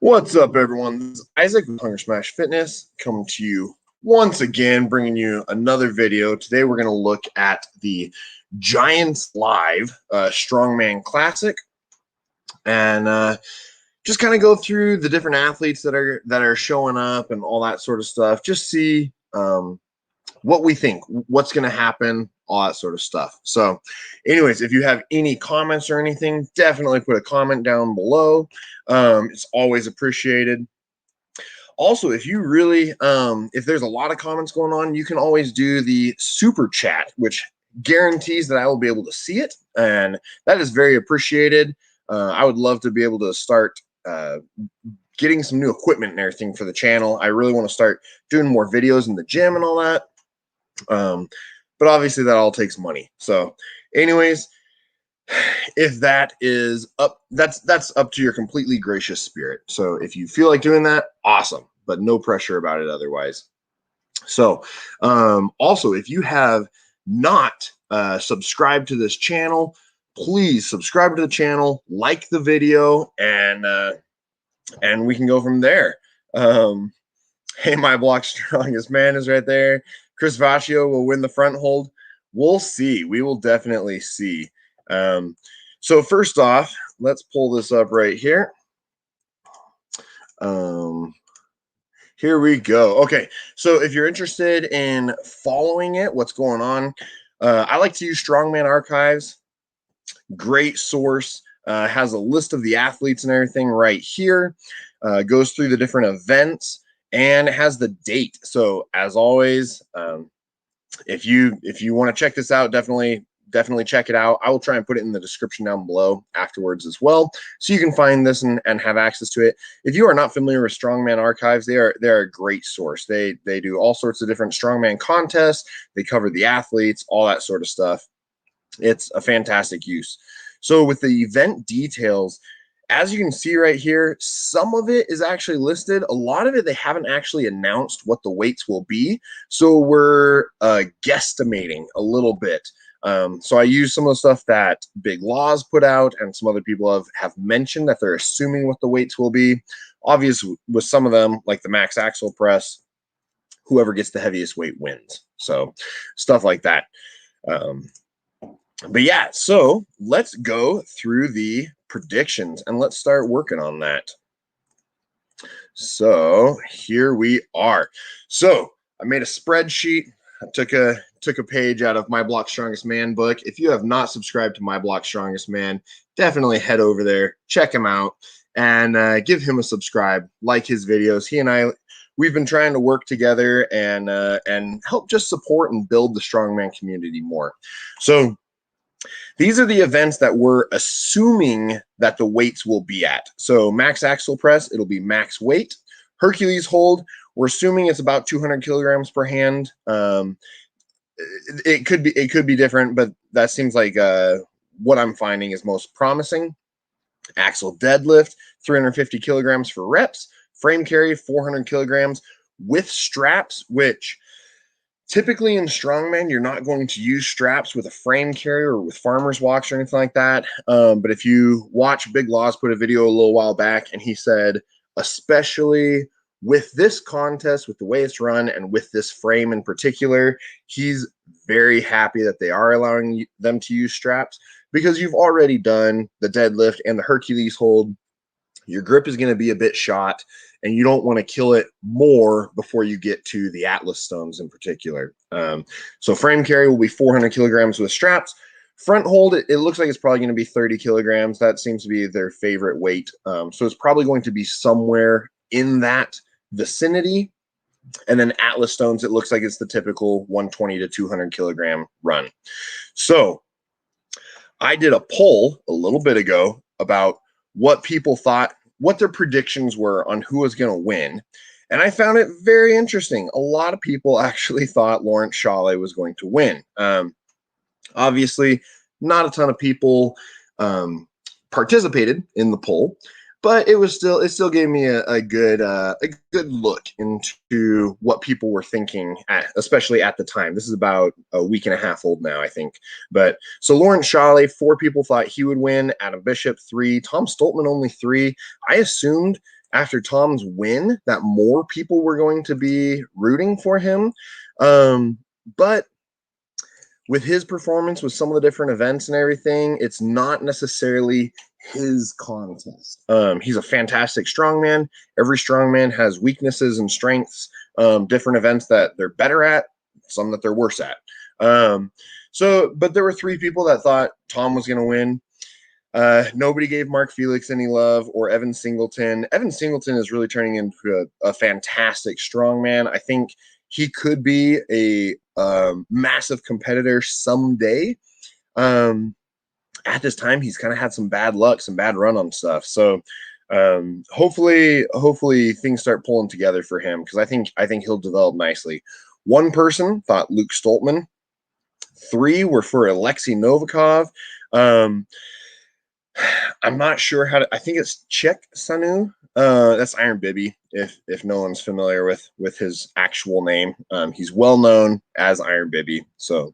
What's up, everyone? This is Isaac with Hunger Smash Fitness coming to you once again, bringing you another video. Today, we're going to look at the Giants Live Strongman Classic and just kind of go through the different athletes that are showing up and all that sort of stuff. Just see what we think, what's going to happen, all that sort of stuff. So anyways, if you have any comments or anything, definitely put a comment down below. It's always appreciated. Also, if you really, if there's a lot of comments going on, you can always do the super chat, which guarantees that I will be able to see it. And that is very appreciated. I would love to be able to start getting some new equipment and everything for the channel. I really want to start doing more videos in the gym and all that. But obviously that all takes money. So anyways, if that is up, that's up to your completely gracious spirit. So if you feel like doing that, awesome, but no pressure about it otherwise. So also, if you have not subscribed to this channel, please subscribe to the channel, like the video, and we can go from there. Hey, my block strongest man is right there. Chris Vaccio will win the front hold. We'll see. We will definitely see. So first off, let's pull this up right here. Here we go. Okay, so if you're interested in following it, what's going on, I like to use Strongman Archives. Great source. Has a list of the athletes and everything right here. Goes through the different events and has the date. So as always, if you want to check this out, definitely check it out. I will try and put it in the description down below afterwards as well, so you can find this and have access to it. If you are not familiar with Strongman Archives, they're a great source. They do all sorts of different strongman contests. They cover the athletes, all that sort of stuff. It's a fantastic use. So with the event details, as you can see right here, some of it is actually listed. A lot of it, they haven't actually announced what the weights will be. So we're guesstimating a little bit. So I use some of the stuff that Big Law's put out, and some other people have mentioned that they're assuming what the weights will be. Obviously, with some of them, like the max axle press, whoever gets the heaviest weight wins. So stuff like that. But yeah, so let's go through the predictions and let's start working on that. So here we are. So I made a spreadsheet. I took a page out of My Block Strongest Man book. If you have not subscribed to My Block Strongest Man, definitely head over there, check him out, and give him a subscribe, like his videos. He and I, we've been trying to work together and help just support and build the strongman community more. So these are the events that we're assuming that the weights will be at. So max axle press, it'll be max weight. Hercules hold, we're assuming it's about 200 kilograms per hand. It could be different, but that seems like what I'm finding is most promising. Axel deadlift, 350 kilograms for reps. Frame carry, 400 kilograms with straps, which typically in strongman, you're not going to use straps with a frame carrier or with farmer's walks or anything like that. But if you watch Big Laws put a video a little while back, and he said, especially with this contest, with the way it's run, and with this frame in particular, he's very happy that they are allowing them to use straps, because you've already done the deadlift and the Hercules hold. Your grip is going to be a bit shot, and you don't want to kill it more before you get to the Atlas stones in particular. So frame carry will be 400 kilograms with straps. Front hold, it looks like it's probably going to be 30 kilograms. That seems to be their favorite weight. So it's probably going to be somewhere in that vicinity. And then Atlas stones, it looks like it's the typical 120 to 200 kilogram run. So I did a poll a little bit ago about what people thought, what their predictions were on who was going to win. And I found it very interesting. A lot of people actually thought Lawrence Shaw was going to win. Obviously, not a ton of people participated in the poll, but it still gave me a good look into what people were thinking, especially at the time. This is about a week and a half old now, I think. But so Lawrence Shaw, 4 people thought he would win. Adam Bishop, 3. Tom Stoltman, only 3. I assumed after Tom's win that more people were going to be rooting for him. But with his performance, with some of the different events and everything, it's not necessarily his contest. He's a fantastic strongman. Every strongman has weaknesses and strengths, different events that they're better at, some that they're worse at. But there were 3 people that thought Tom was going to win. Nobody gave Mark Felix any love, or Evan Singleton. Evan Singleton is really turning into a fantastic strongman. I think he could be a massive competitor someday. At this time, he's kind of had some bad luck, some bad run on stuff. So hopefully things start pulling together for him, because I think he'll develop nicely. 1 person thought Luke Stoltman. 3 were for Alexi Novikov. I'm not sure how to. I think it's Chek Sanu. That's Iron Bibby. If no one's familiar with his actual name, he's well known as Iron Bibby. So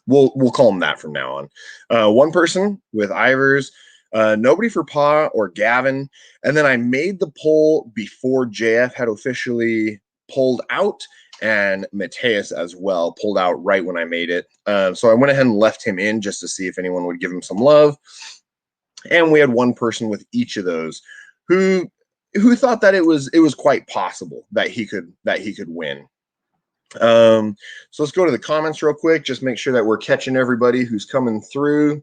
we'll call him that from now on. 1 person with Ivers. Nobody for Pa or Gavin. And then I made the poll before JF had officially pulled out, and Mateus as well pulled out right when I made it. So I went ahead and left him in just to see if anyone would give him some love. And we had 1 person with each of those who thought that it was quite possible that he could win. So let's go to the comments real quick. Just make sure that we're catching everybody who's coming through.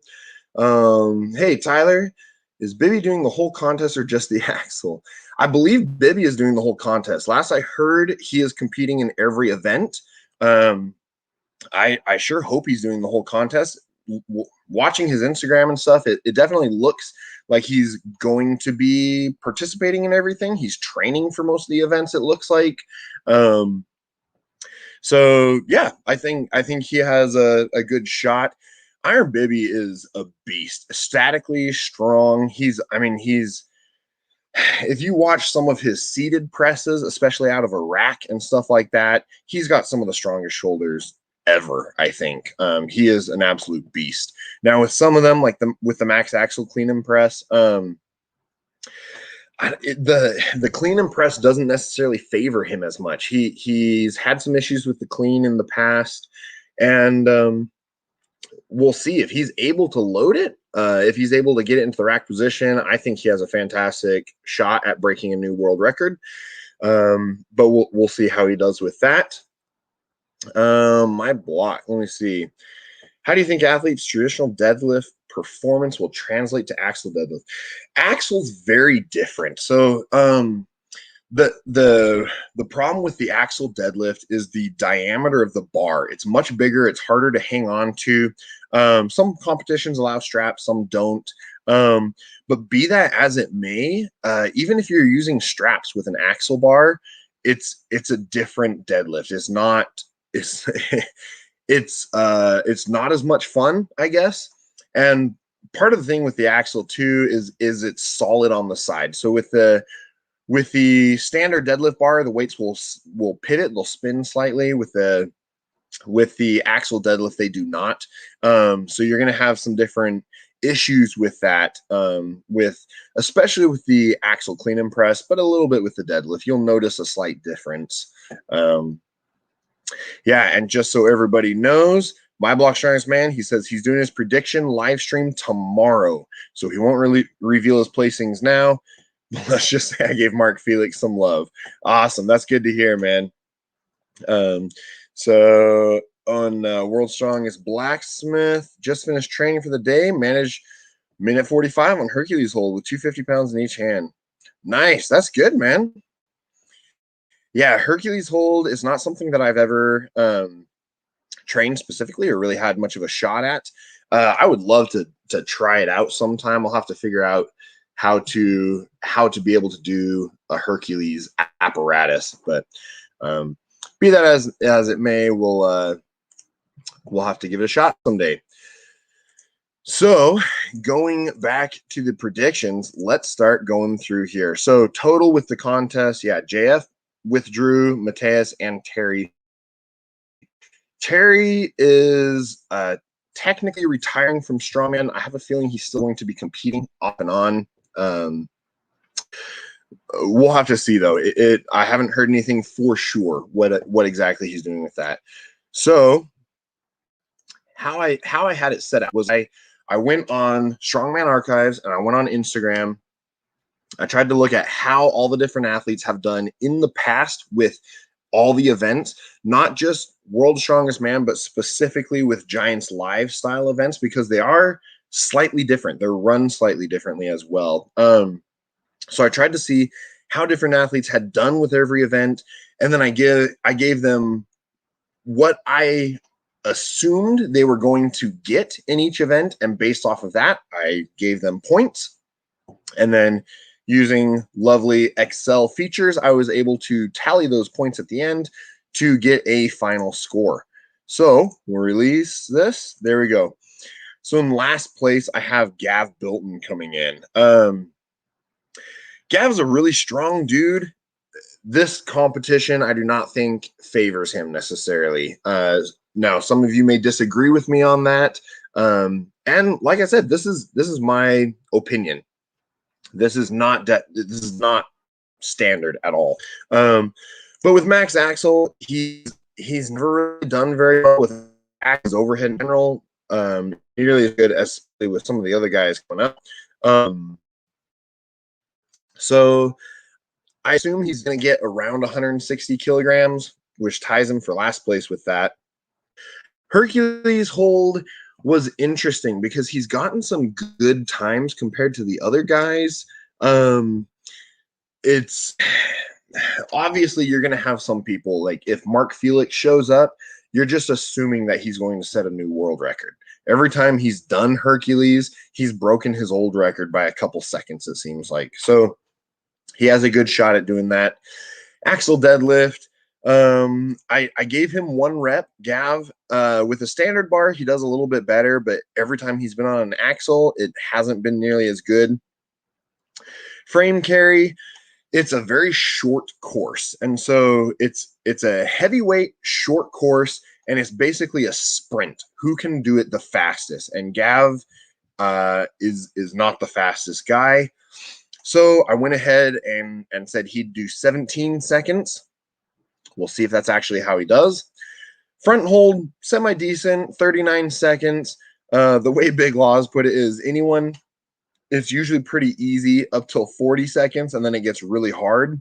Hey, Tyler, is Bibby doing the whole contest or just the Axel? I believe Bibby is doing the whole contest. Last I heard, he is competing in every event. I sure hope he's doing the whole contest. Watching his Instagram and stuff, it definitely looks like he's going to be participating in everything. He's training for most of the events, it looks like. So yeah, I think he has a good shot. Iron Bibby is a beast, statically strong. If you watch some of his seated presses, especially out of a rack and stuff like that, he's got some of the strongest shoulders ever, I think. He is an absolute beast. Now, with some of them, like with the Max Axel clean and press, the clean and press doesn't necessarily favor him as much. He's had some issues with the clean in the past, and we'll see if he's able to load it. If he's able to get it into the rack position, I think he has a fantastic shot at breaking a new world record. But we'll see how he does with that. My block. Let me see. How do you think athletes' traditional deadlift performance will translate to Axel deadlift? Axel's very different. So the problem with the Axel deadlift is the diameter of the bar. It's much bigger. It's harder to hang on to. Some competitions allow straps, some don't. But be that as it may, even if you're using straps with an Axel bar, it's a different deadlift. It's not as much fun, I guess. And part of the thing with the Axel too is it's solid on the side. So with the standard deadlift bar, the weights will pivot, they'll spin slightly. With the Axel deadlift, they do not. So you're going to have some different issues with that, especially with the Axel clean and press, but a little bit with the deadlift. You'll notice a slight difference. Yeah, and just so everybody knows, my block strongest man, he says he's doing his prediction live stream tomorrow, so he won't really reveal his placings now. Let's just say I gave Mark Felix some love. Awesome, that's good to hear, man. So on World's Strongest Blacksmith, just finished training for the day, managed minute 45 on Hercules Hold with 250 pounds in each hand. Nice, that's good, man. Yeah, Hercules Hold is not something that I've ever trained specifically or really had much of a shot at. I would love to try it out sometime. I'll have to figure out how to be able to do a Hercules apparatus, but be that as it may, we'll have to give it a shot someday. So going back to the predictions, let's start going through here. So total with the contest, yeah, JF withdrew, Mateus and Terry. Terry is technically retiring from Strongman. I have a feeling he's still going to be competing off and on. We'll have to see though. I haven't heard anything for sure what exactly he's doing with that. So how I had it set up was I went on Strongman Archives and I went on Instagram. I tried to look at how all the different athletes have done in the past with all the events, not just World's Strongest Man, but specifically with Giants Live style events, because they are slightly different. They're run slightly differently as well. So I tried to see how different athletes had done with every event, and then I gave them what I assumed they were going to get in each event, and based off of that, I gave them points. And then using lovely Excel features, I was able to tally those points at the end to get a final score. So we'll release this. There we go. So in last place, I have Gav Bilton coming in. Gav's a really strong dude. This competition, I do not think favors him necessarily. Now, some of you may disagree with me on that. And like I said, this is my opinion. This is not standard at all. But with Max Axel, he's never really done very well with his overhead in general. Nearly as good as with some of the other guys coming up. So I assume he's going to get around 160 kilograms, which ties him for last place with that. Hercules Hold was interesting because he's gotten some good times compared to the other guys. It's obviously you're going to have some people, like if Mark Felix shows up, you're just assuming that he's going to set a new world record. Every time he's done Hercules, he's broken his old record by a couple seconds, it seems like. So he has a good shot at doing that. Axel Deadlift. I gave him 1 rep. Gav, with a standard bar, he does a little bit better, but every time he's been on an axle, it hasn't been nearly as good. Frame carry, it's a very short course. And so it's a heavyweight short course, and it's basically a sprint. Who can do it the fastest? And Gav is not the fastest guy. So I went ahead and said he'd do 17 seconds. We'll see if that's actually how he does. Front hold, semi-decent, 39 seconds. The way Big Laws put it is anyone, it's usually pretty easy up till 40 seconds, and then it gets really hard.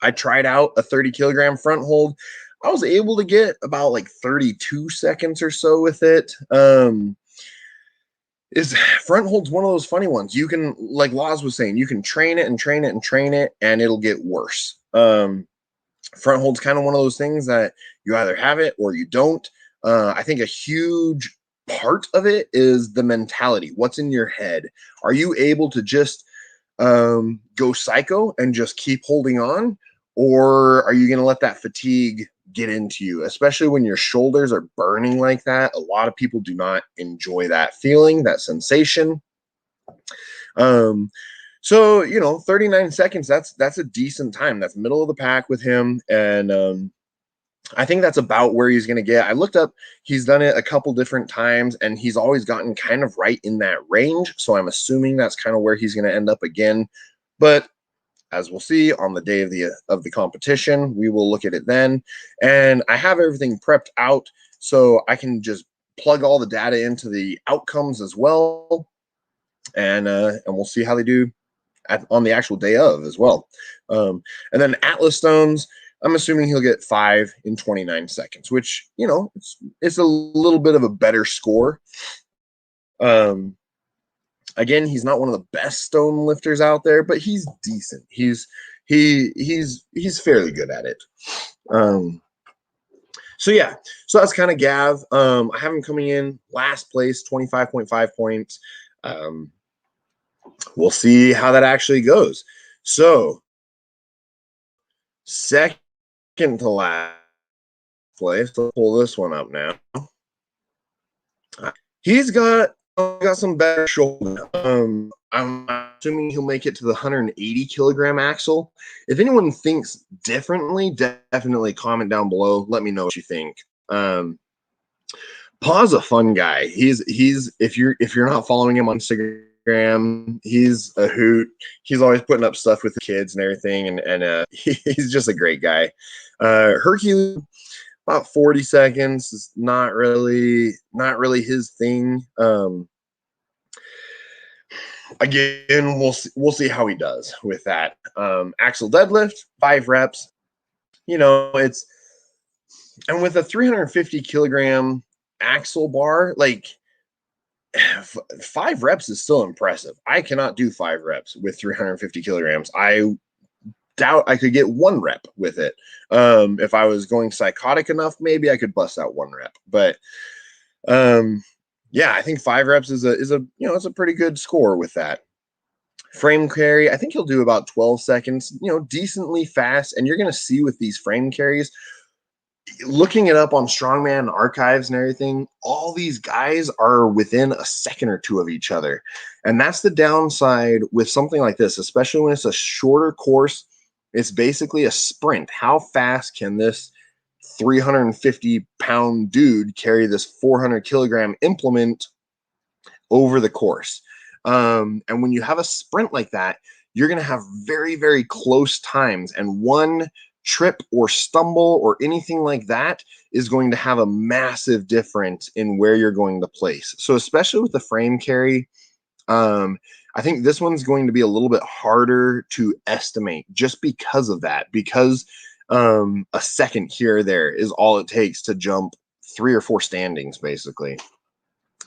I tried out a 30-kilogram front hold. I was able to get about like 32 seconds or so with it. Front hold's one of those funny ones. You can, like Laws was saying, you can train it and train it and train it, and it'll get worse. Front hold's kind of one of those things that you either have it or you don't. I think a huge part of it is the mentality. What's in your head? Are you able to just go psycho and just keep holding on? Or are you going to let that fatigue get into you, especially when your shoulders are burning like that? A lot of people do not enjoy that feeling, that sensation. So, you know, 39 seconds, that's a decent time. That's middle of the pack with him. And I think that's about where he's going to get. I looked up, he's done it a couple different times, and he's always gotten kind of right in that range. So I'm assuming that's kind of where he's going to end up again. But as we'll see on the day of the competition, we will look at it then. And I have everything prepped out so I can just plug all the data into the outcomes as well. And we'll see how they do on the actual day of as well. And then Atlas Stones, I'm assuming he'll get 5 in 29 seconds, which, you know, it's a little bit of a better score. Again, he's not one of the best stone lifters out there, but he's decent. He's fairly good at it. So yeah, so that's kind of Gav. I have him coming in last place, 25.5 points. We'll see how that actually goes. So second to last place, let's pull this one up now. He's got some better shoulder. I'm assuming he'll make it to the 180 kilogram axle. If anyone thinks differently, definitely comment down below. Let me know what you think. Pa's a fun guy. He's if you're not following him on Instagram, Instagram. He's a hoot. He's always putting up stuff with the kids and everything, and he's just a great guy. Hercules, about 40 seconds is not really his thing. Again, we'll see how he does with that. Axel deadlift, 5 reps. You know, and with a 350 kilogram axle bar, like 5 reps is still impressive. I cannot do 5 reps with 350 kilograms. I doubt I could get 1 rep with it. If I was going psychotic enough, maybe I could bust out 1 rep. But yeah, I think 5 reps is a it's a pretty good score with that. Frame carry, I think he'll do about 12 seconds, decently fast. And you're going to see with these frame carries, looking it up on Strongman archives and everything, all these guys are within a second or 2 of each other. And that's the downside with something like this, especially when it's a shorter course. It's basically a sprint. How fast can this 350-pound dude carry this 400-kilogram implement over the course? And when you have a sprint like that, you're going to have very, very close times. And one trip or stumble or anything like that is going to have a massive difference in where you're going to place. So especially with the frame carry, I think this one's going to be a little bit harder to estimate just because of that, because a second here or there is all it takes to jump 3 or 4 standings, basically.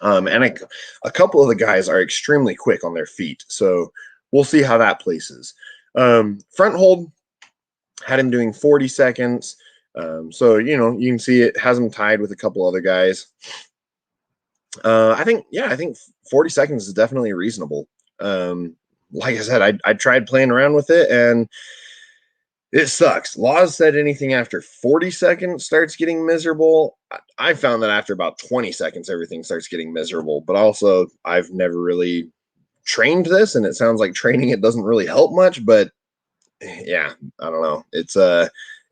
And a couple of the guys are extremely quick on their feet, so we'll see how that places. Front hold, had him doing 40 seconds. So, you can see it has him tied with a couple other guys. I think 40 seconds is definitely reasonable. Like I said, I tried playing around with it, and it sucks. Laws said anything after 40 seconds starts getting miserable. I found that after about 20 seconds, everything starts getting miserable. But also, I've never really trained this, and it sounds like training it doesn't really help much. But yeah, I don't know. It's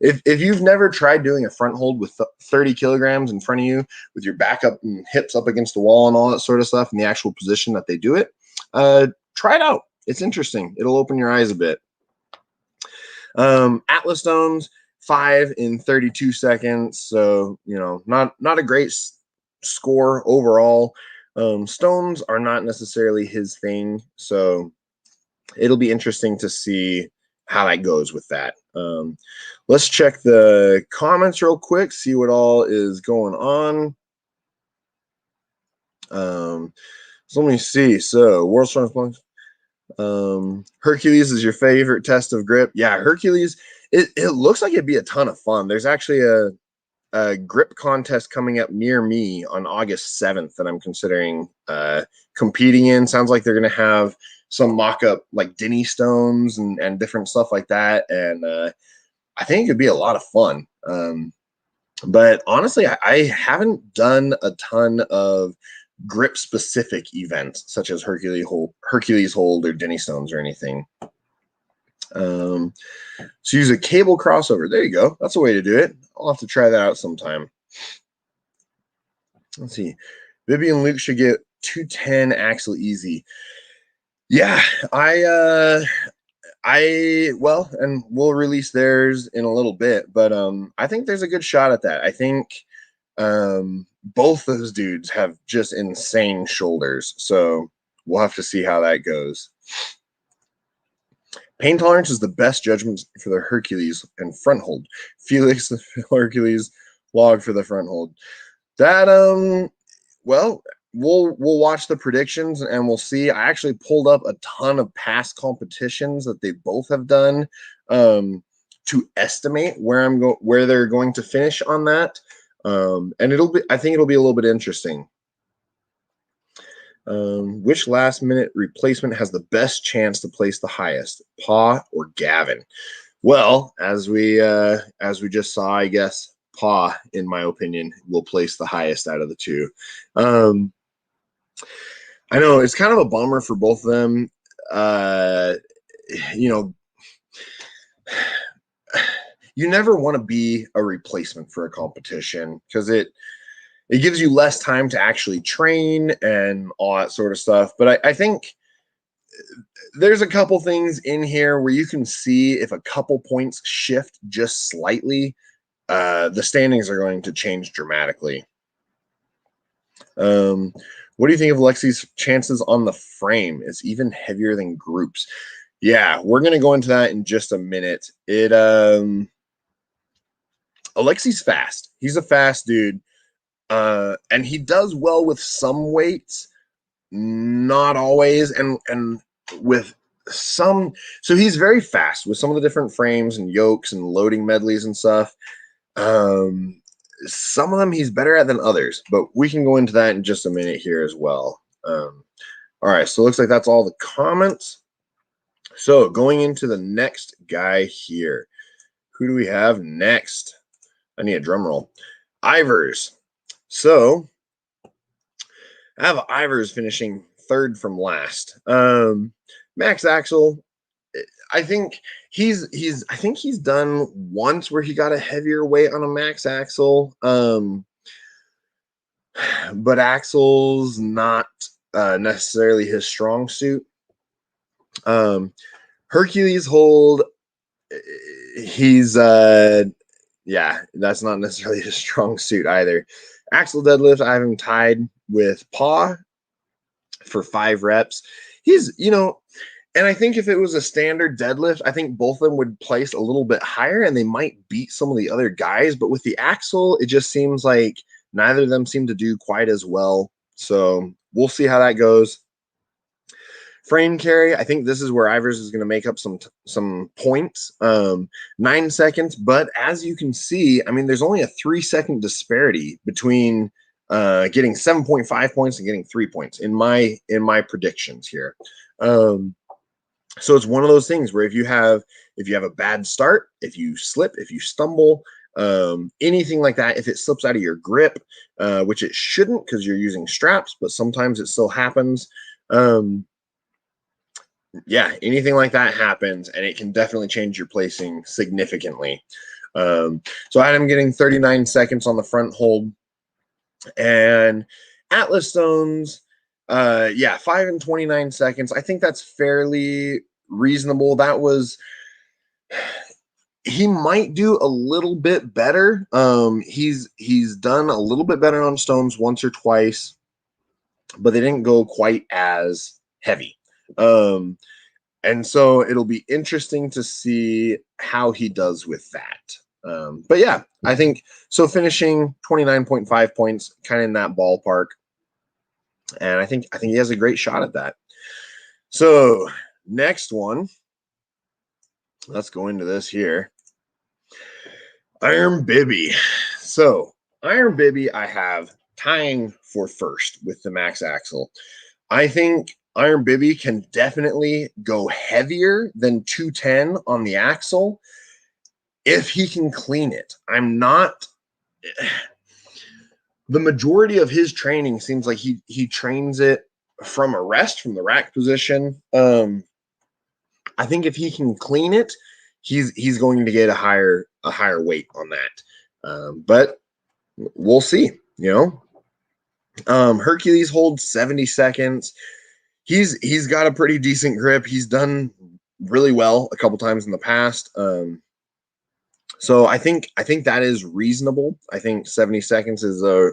if you've never tried doing a front hold with 30 kilograms in front of you, with your back up and hips up against the wall and all that sort of stuff, in the actual position that they do it, try it out. It's interesting. It'll open your eyes a bit. Atlas stones, 5 in 32 seconds. So, not a great score overall. Stones are not necessarily his thing. So it'll be interesting to see how that goes with that. Let's check the comments real quick, see what all is going on. So let me see. So World Strongest Hercules is your favorite test of grip. Yeah, Hercules, it looks like it'd be a ton of fun. There's actually a grip contest coming up near me on August 7th that I'm considering competing in. Sounds like they're going to have some mock-up like Denny stones and different stuff like that. And I think it could be a lot of fun. But honestly, I haven't done a ton of grip specific events such as Hercules Hold or Denny stones or anything. So use a cable crossover. There you go. That's a way to do it. I'll have to try that out sometime. Let's see. Bibby and Luke should get 210 axle easy. Yeah, well, and we'll release theirs in a little bit, but I think there's a good shot at that. I think both those dudes have just insane shoulders, so we'll have to see how that goes. Pain tolerance is the best judgment for the Hercules and front hold. Felix, the Hercules log for the front hold. That well, we'll watch the predictions and we'll see. I actually pulled up a ton of past competitions that they both have done to estimate where they're going to finish on that. And I think it'll be a little bit interesting. Which last minute replacement has the best chance to place the highest, Pa or Gavin? Well, as we just saw, I guess Pa, in my opinion, will place the highest out of the two. I know it's kind of a bummer for both of them. You never want to be a replacement for a competition because it gives you less time to actually train and all that sort of stuff. But I think there's a couple things in here where you can see if a couple points shift just slightly, the standings are going to change dramatically. What do you think of Alexi's chances on the frame? It's even heavier than groups. Yeah, we're going to go into that in just a minute. Alexi's fast. He's a fast dude. And he does well with some weights, not always. And with some, so he's very fast with some of the different frames and yokes and loading medleys and stuff. Some of them he's better at than others, but we can go into that in just a minute here as well. All right, so it looks like that's all the comments. So going into the next guy here, who do we have next? I need a drum roll. Ivers. So I have Ivers finishing third from last. Max Axel, I think he's done once where he got a heavier weight on a Max Axel. But Axel's not necessarily his strong suit. Hercules Hold, he's yeah, that's not necessarily his strong suit either. Axel Deadlift, I have him tied with Paw for 5 reps. He's, you know, and I think if it was a standard deadlift, I think both of them would place a little bit higher and they might beat some of the other guys. But with the Axel, it just seems like neither of them seem to do quite as well. So we'll see how that goes. Frame carry, I think this is where Ivers is going to make up some points. 9 seconds, but as you can see, I mean, there's only a 3-second disparity between getting 7.5 points and getting 3 points in my predictions here. So it's one of those things where if you have a bad start, if you slip, if you stumble, anything like that, if it slips out of your grip, which it shouldn't because you're using straps, but sometimes it still happens. Yeah, anything like that happens, and it can definitely change your placing significantly. So I had him getting 39 seconds on the front hold, and Atlas Stones, yeah, 5 and 29 seconds. I think that's fairly reasonable. That was, he might do a little bit better. He's done a little bit better on stones once or twice, but they didn't go quite as heavy. And so it'll be interesting to see how he does with that. But yeah, I think so. Finishing 29.5 points, kind of in that ballpark, and I think he has a great shot at that. So next one, let's go into this here. Iron Bibby. So Iron Bibby, I have tying for first with the Max Axel. I think Iron Bibby can definitely go heavier than 210 on the axle if he can clean it. I'm not. The majority of his training seems like he trains it from a rest, from the rack position. I think if he can clean it, he's going to get a higher weight on that. But we'll see. You know, Hercules Hold 70 seconds. He's got a pretty decent grip. He's done really well a couple times in the past. So I think that is reasonable. I think 70 seconds is a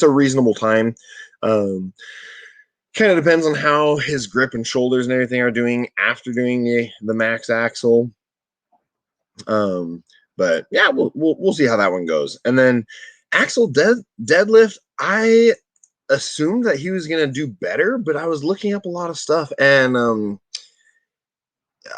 reasonable time. Kind of depends on how his grip and shoulders and everything are doing after doing the Max Axel. But yeah, we'll see how that one goes. And then Axel Deadlift, I assumed that he was going to do better, but I was looking up a lot of stuff, and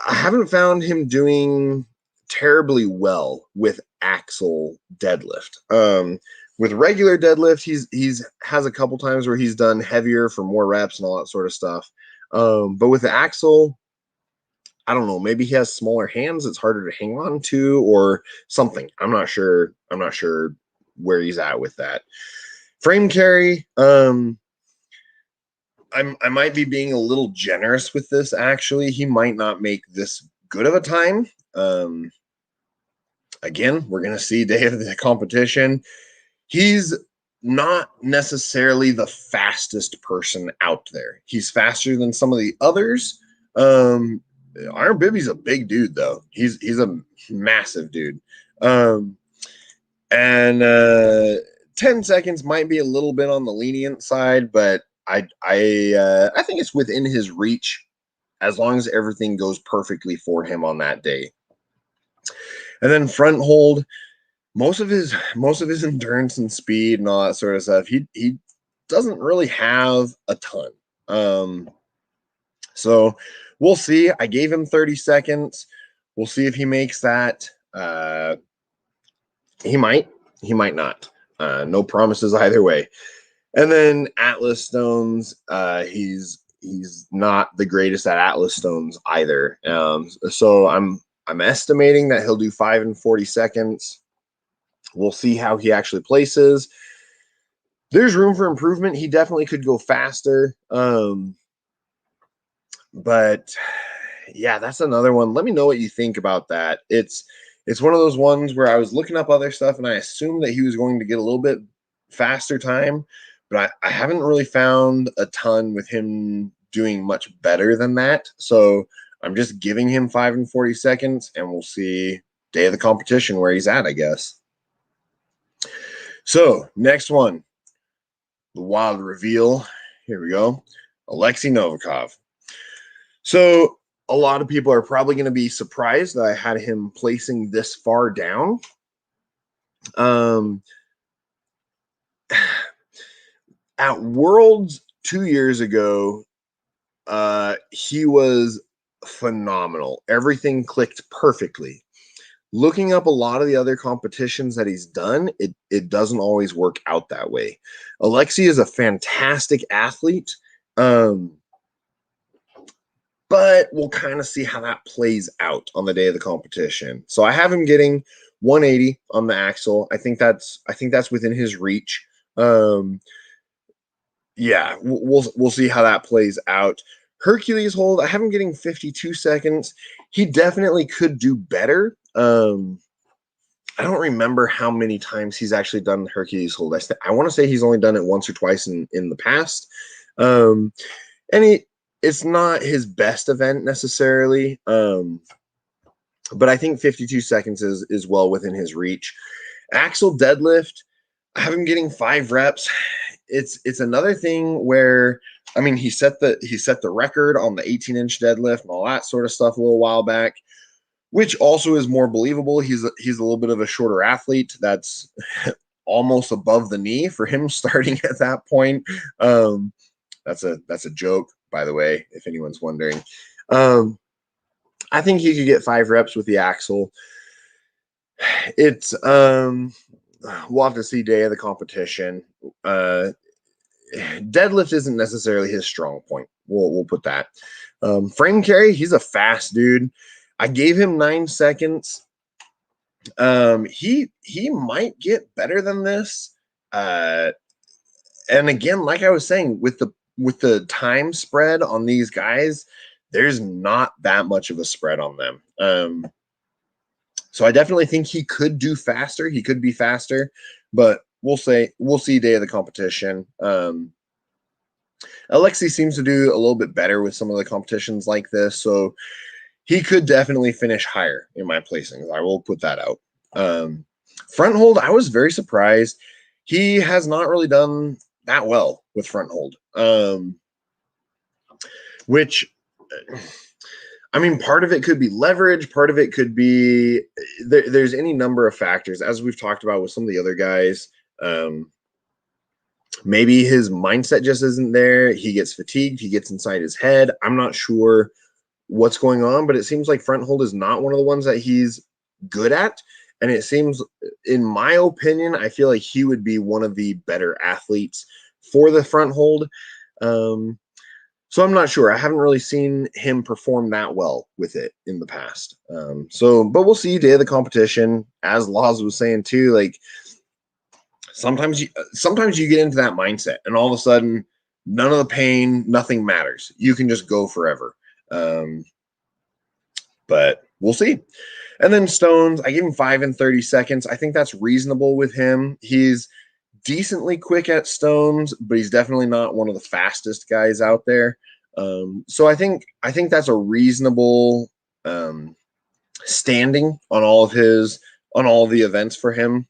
I haven't found him doing terribly well with Axel Deadlift. With regular deadlift, he's has a couple times where he's done heavier for more reps and all that sort of stuff. But with the Axel, I don't know, maybe he has smaller hands, it's harder to hang on to or something. I'm not sure where he's at with that. Frame carry, I might be being a little generous with this, actually. He might not make this good of a time. Again, we're going to see day of the competition. He's not necessarily the fastest person out there. He's faster than some of the others. Iron Bibby's a big dude, though. He's a massive dude. And 10 seconds might be a little bit on the lenient side, but I think it's within his reach as long as everything goes perfectly for him on that day. And then front hold, most of his endurance and speed and all that sort of stuff, he doesn't really have a ton. So we'll see. I gave him 30 seconds. We'll see if he makes that. He might not. No promises either way. And then Atlas Stones, he's not the greatest at Atlas Stones either. So I'm estimating that he'll do 5 and 40 seconds. We'll see how he actually places. There's room for improvement. He definitely could go faster. But yeah, that's another one. Let me know what you think about that. It's one of those ones where I was looking up other stuff and I assumed that he was going to get a little bit faster time, but I haven't really found a ton with him doing much better than that. So I'm just giving him 5 and 40 seconds, and we'll see day of the competition where he's at, I guess. So next one, the wild reveal. Here we go. Alexi Novikov. So a lot of people are probably going to be surprised that I had him placing this far down. At Worlds 2 years ago, he was phenomenal. Everything clicked perfectly. Looking up a lot of the other competitions that he's done, it doesn't always work out that way. Alexi is a fantastic athlete, but we'll kind of see how that plays out on the day of the competition. So I have him getting 180 on the axle. I think that's within his reach. Yeah, we'll see how that plays out. Hercules Hold, I have him getting 52 seconds. He definitely could do better. I don't remember how many times he's actually done Hercules Hold. I want to say he's only done it once or twice in the past. And it's not his best event necessarily. But I think 52 seconds is well within his reach. Axel Deadlift, I have him getting 5 reps. It's another thing where, I mean, he set the record on the 18-inch deadlift and all that sort of stuff a little while back, which also is more believable. He's a little bit of a shorter athlete. That's almost above the knee for him starting at that point. That's a joke, by the way, if anyone's wondering. I think he could get 5 reps with the axle. It's we'll have to see day of the competition. Deadlift isn't necessarily his strong point. We'll put that. Frame carry, he's a fast dude. I gave him 9 seconds. He might get better than this. And again, like I was saying, with the time spread on these guys, there's not that much of a spread on them. So I definitely think he could do faster. He could be faster, but we'll see day of the competition. Alexi seems to do a little bit better with some of the competitions like this, so he could definitely finish higher in my placings. I will put that out. Front hold, I was very surprised. He has not really done that well with front hold, which, I mean, part of it could be leverage. Part of it could be there's any number of factors, as we've talked about with some of the other guys. Maybe his mindset just isn't there. He gets fatigued. He gets inside his head. I'm not sure what's going on, but it seems like front hold is not one of the ones that he's good at. And it seems, in my opinion, I feel like he would be one of the better athletes for the front hold. So I'm not sure. I haven't really seen him perform that well with it in the past. But we'll see day of the competition. As Laws was saying too, like sometimes you get into that mindset and all of a sudden none of the pain, nothing matters. You can just go forever. But we'll see. And then Stones, I gave him 5 and 30 seconds. I think that's reasonable with him. He's decently quick at stones, but he's definitely not one of the fastest guys out there. So I think that's a reasonable standing on all of the events for him.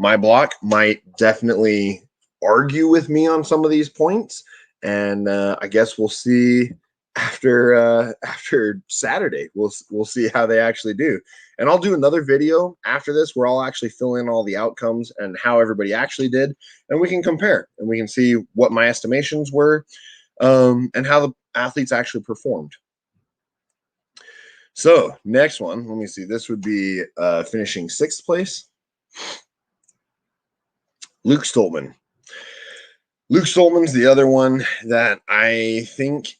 My block might definitely argue with me on some of these points, and I guess we'll see after Saturday. We'll see how they actually do. And I'll do another video after this where I'll actually fill in all the outcomes and how everybody actually did, and we can compare and we can see what my estimations were, and how the athletes actually performed. So next one, let me see. This would be finishing 6th place. Luke Stoltman. Luke Stoltman's the other one that I think,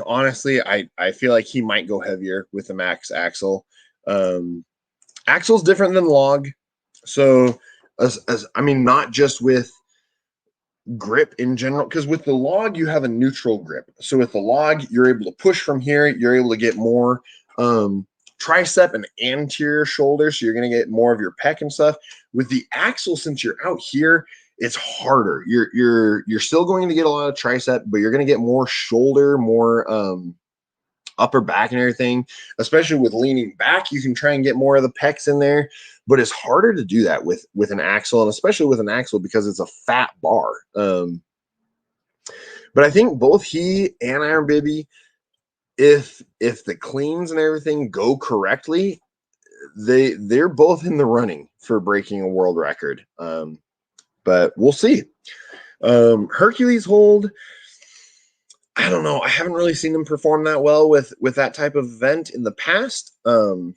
honestly, I feel like he might go heavier with the max Axel. Axel's different than log. So, I mean, not just with grip in general, because with the log, you have a neutral grip. So with the log, you're able to push from here. You're able to get more tricep and anterior shoulder, so you're going to get more of your pec and stuff. With the Axel, since you're out here, it's harder. You're still going to get a lot of tricep, but you're going to get more shoulder, more upper back and everything. Especially with leaning back, you can try and get more of the pecs in there, but it's harder to do that with an Axel, and especially with an Axel because it's a fat bar. But I think both he and Iron Bibby, if the cleans and everything go correctly, they're both in the running for breaking a world record. But we'll see. Hercules Hold, I don't know. I haven't really seen him perform that well with that type of event in the past. We'll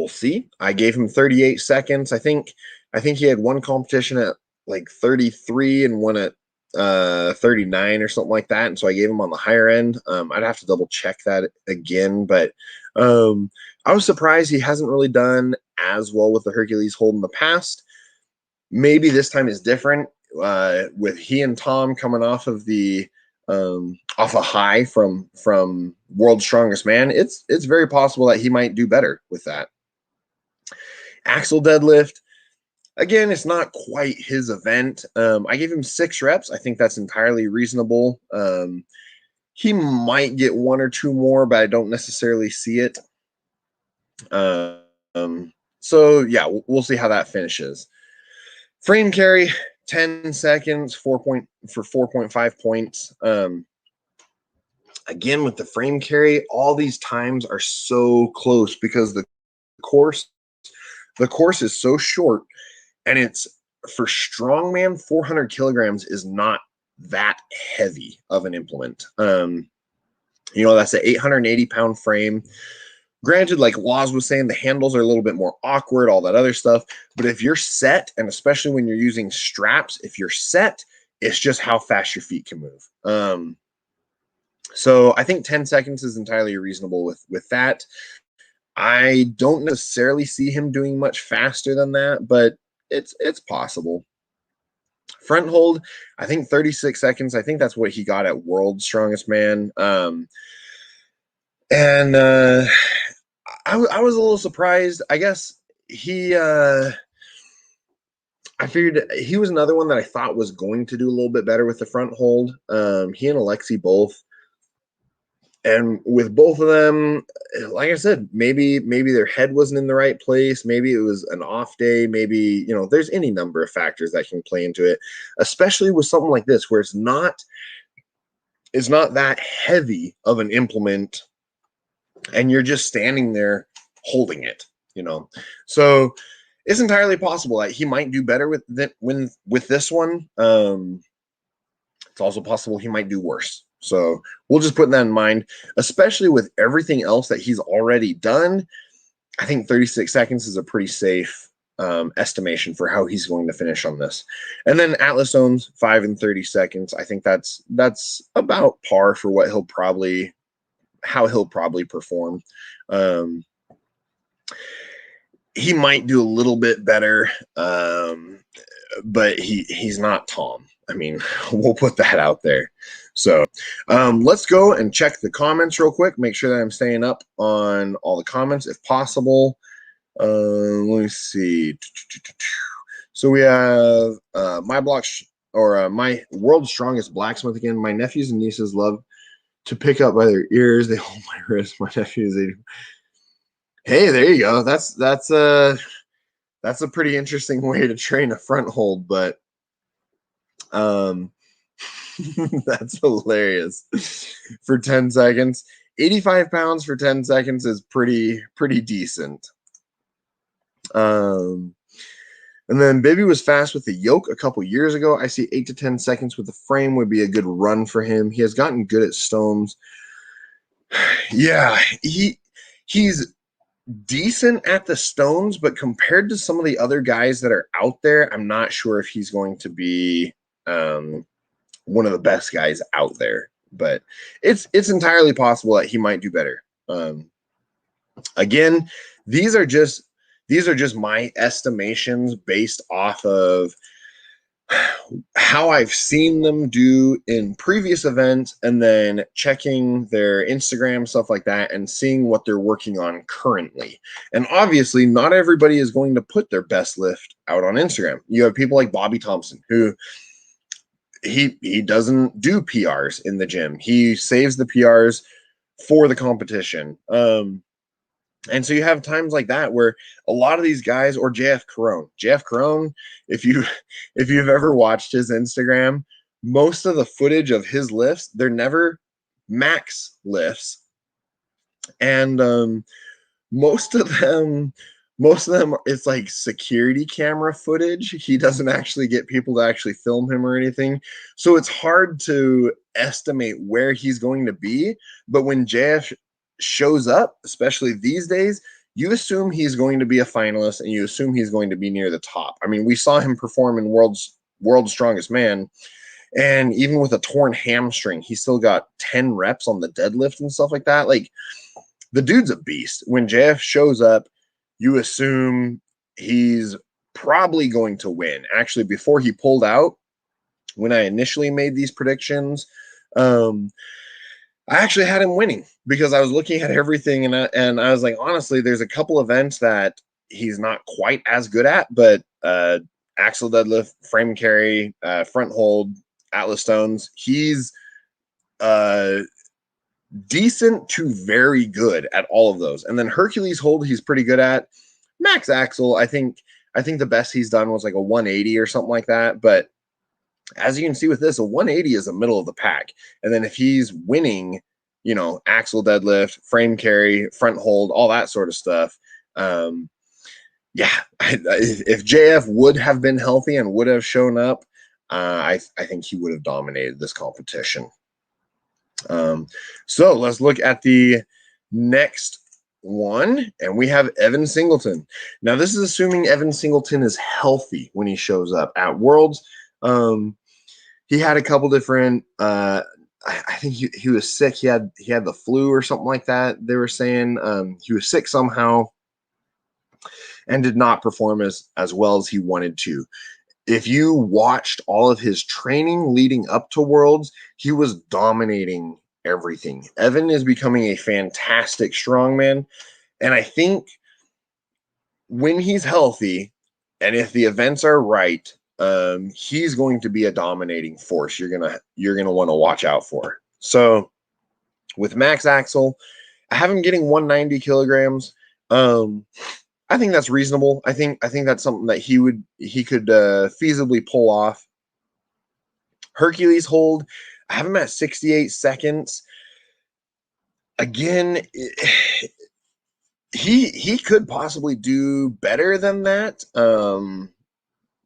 see. I gave him 38 seconds. I think he had one competition at like 33 and one at 39 or something like that, and so I gave him on the higher end. I'd have to double check that again, but I was surprised he hasn't really done as well with the Hercules Hold in the past. Maybe this time is different, with he and Tom coming off of off a high from World's Strongest Man. It's very possible that he might do better with that. Axel Deadlift, again, it's not quite his event. I gave him 6 reps. I think that's entirely reasonable. He might get 1 or 2 more, but I don't necessarily see it. So yeah, we'll see how that finishes. Frame carry, 10 seconds, 4.5 points. Again, with the frame carry, all these times are so close because the course is so short, and it's for strongman. 400 kilograms is not that heavy of an implement. That's an 880-pound frame. Granted, like Laws was saying, the handles are a little bit more awkward, all that other stuff. But if you're set, and especially when you're using straps, if you're set, it's just how fast your feet can move. So I think 10 seconds is entirely reasonable with that. I don't necessarily see him doing much faster than that, but it's possible. Front hold, I think 36 seconds. I think that's what he got at World's Strongest Man. I was a little surprised. I guess I figured he was another one that I thought was going to do a little bit better with the front hold. He and Alexi both. And with both of them, like I said, maybe their head wasn't in the right place. Maybe it was an off day. Maybe, there's any number of factors that can play into it, especially with something like this where it's not that heavy of an implement and you're just standing there holding it, So it's entirely possible that he might do better with this one. It's also possible he might do worse. So we'll just put that in mind, especially with everything else that he's already done. I think 36 seconds is a pretty safe estimation for how he's going to finish on this. And then Atlas owns 5 and 30 seconds. I think that's about par for what how he'll probably perform. He might do a little bit better, but he's not Tom. I mean, we'll put that out there. So let's go and check the comments real quick. Make sure that I'm staying up on all the comments if possible. Let me see. So we have my my world's strongest blacksmith again. My nephews and nieces love to pick up by their ears. They hold my wrist. My nephews, they do. Hey, there you go. That's a pretty interesting way to train a front hold, but that's hilarious. For 10 seconds. 85 pounds for 10 seconds is pretty decent. And then Bibby was fast with the yoke a couple years ago. I see 8 to 10 seconds with the frame would be a good run for him. He has gotten good at stones. Yeah, he's decent at the stones, but compared to some of the other guys that are out there, I'm not sure if he's going to be one of the best guys out there. But it's entirely possible that he might do better. Again, these are just my estimations based off of how I've seen them do in previous events, and then checking their Instagram, stuff like that, and seeing what they're working on currently. And obviously, not everybody is going to put their best lift out on Instagram. You have people like Bobby Thompson, who he doesn't do PRs in the gym. He saves the PRs for the competition. And so you have times like that where a lot of these guys, or JF Carone, if you've ever watched his Instagram, most of the footage of his lifts, they're never max lifts. And most of them, it's like security camera footage. He doesn't actually get people to actually film him or anything. So it's hard to estimate where he's going to be. But when JF shows up, especially these days, you assume he's going to be a finalist, and you assume he's going to be near the top. I mean, we saw him perform in World's Strongest Man, and even with a torn hamstring, he still got 10 reps on the deadlift and stuff like that. Like, the dude's a beast. When JF shows up, you assume he's probably going to win. Actually, before he pulled out, when I initially made these predictions, I actually had him winning, because I was looking at everything, and I was like, honestly, there's a couple events that he's not quite as good at, but Axel Deadlift, frame carry, front hold, Atlas stones, he's decent to very good at all of those. And then Hercules Hold, he's pretty good at. Max Axel, I think the best he's done was like a 180 or something like that, but as you can see with this, a 180 is the middle of the pack. And then if he's winning, you know, Axel Deadlift, frame carry, front hold, all that sort of stuff, yeah, if JF would have been healthy and would have shown up, I think he would have dominated this competition. So let's look at the next one, and we have Evan Singleton. Now, this is assuming Evan Singleton is healthy when he shows up at Worlds. He had a couple different, I think he was sick. He had the flu or something like that. They were saying he was sick somehow and did not perform as well as he wanted to. If you watched all of his training leading up to Worlds, he was dominating everything. Evan is becoming a fantastic strongman, and I think when he's healthy, and if the events are right, he's going to be a dominating force you're gonna want to watch out for. So with Max Axel, I have him getting 190 kilograms. I think that's reasonable. I think that's something that he could feasibly pull off. Hercules Hold, I have him at 68 seconds. Again, he could possibly do better than that.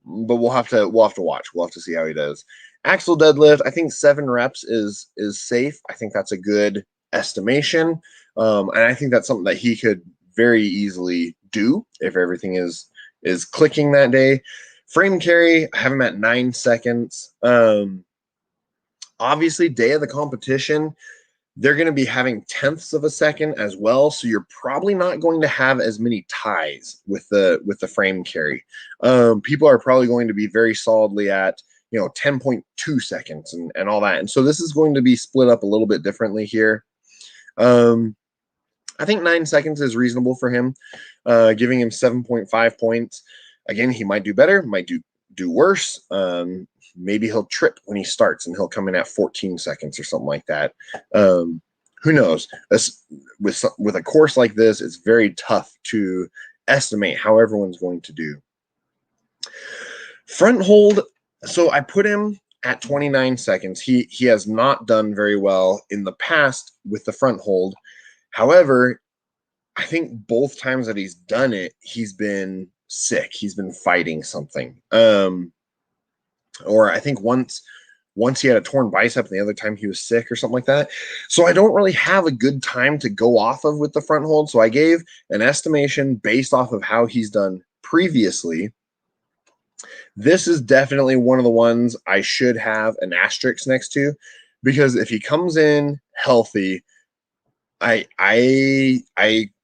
But we'll have to watch. We'll have to see how he does. Axel Deadlift, I think 7 reps is safe. I think that's a good estimation. And I think that's something that he could very easily do if everything is clicking that day. Frame carry, I have him at 9 seconds. Obviously, day of the competition, they're going to be having tenths of a second as well, so you're probably not going to have as many ties with the frame carry. People are probably going to be very solidly at 10.2 seconds and all that, and so this is going to be split up a little bit differently here. I think 9 seconds is reasonable for him, giving him 7.5 points. Again, he might do better, might do worse. Maybe he'll trip when he starts and he'll come in at 14 seconds or something like that. Who knows? With a course like this, it's very tough to estimate how everyone's going to do. Front hold. So I put him at 29 seconds. He has not done very well in the past with the front hold. However, I think both times that he's done it, he's been sick. He's been fighting something. Or I think once he had a torn bicep and the other time he was sick or something like that. So I don't really have a good time to go off of with the front hold. So I gave an estimation based off of how he's done previously. This is definitely one of the ones I should have an asterisk next to, because if he comes in healthy, I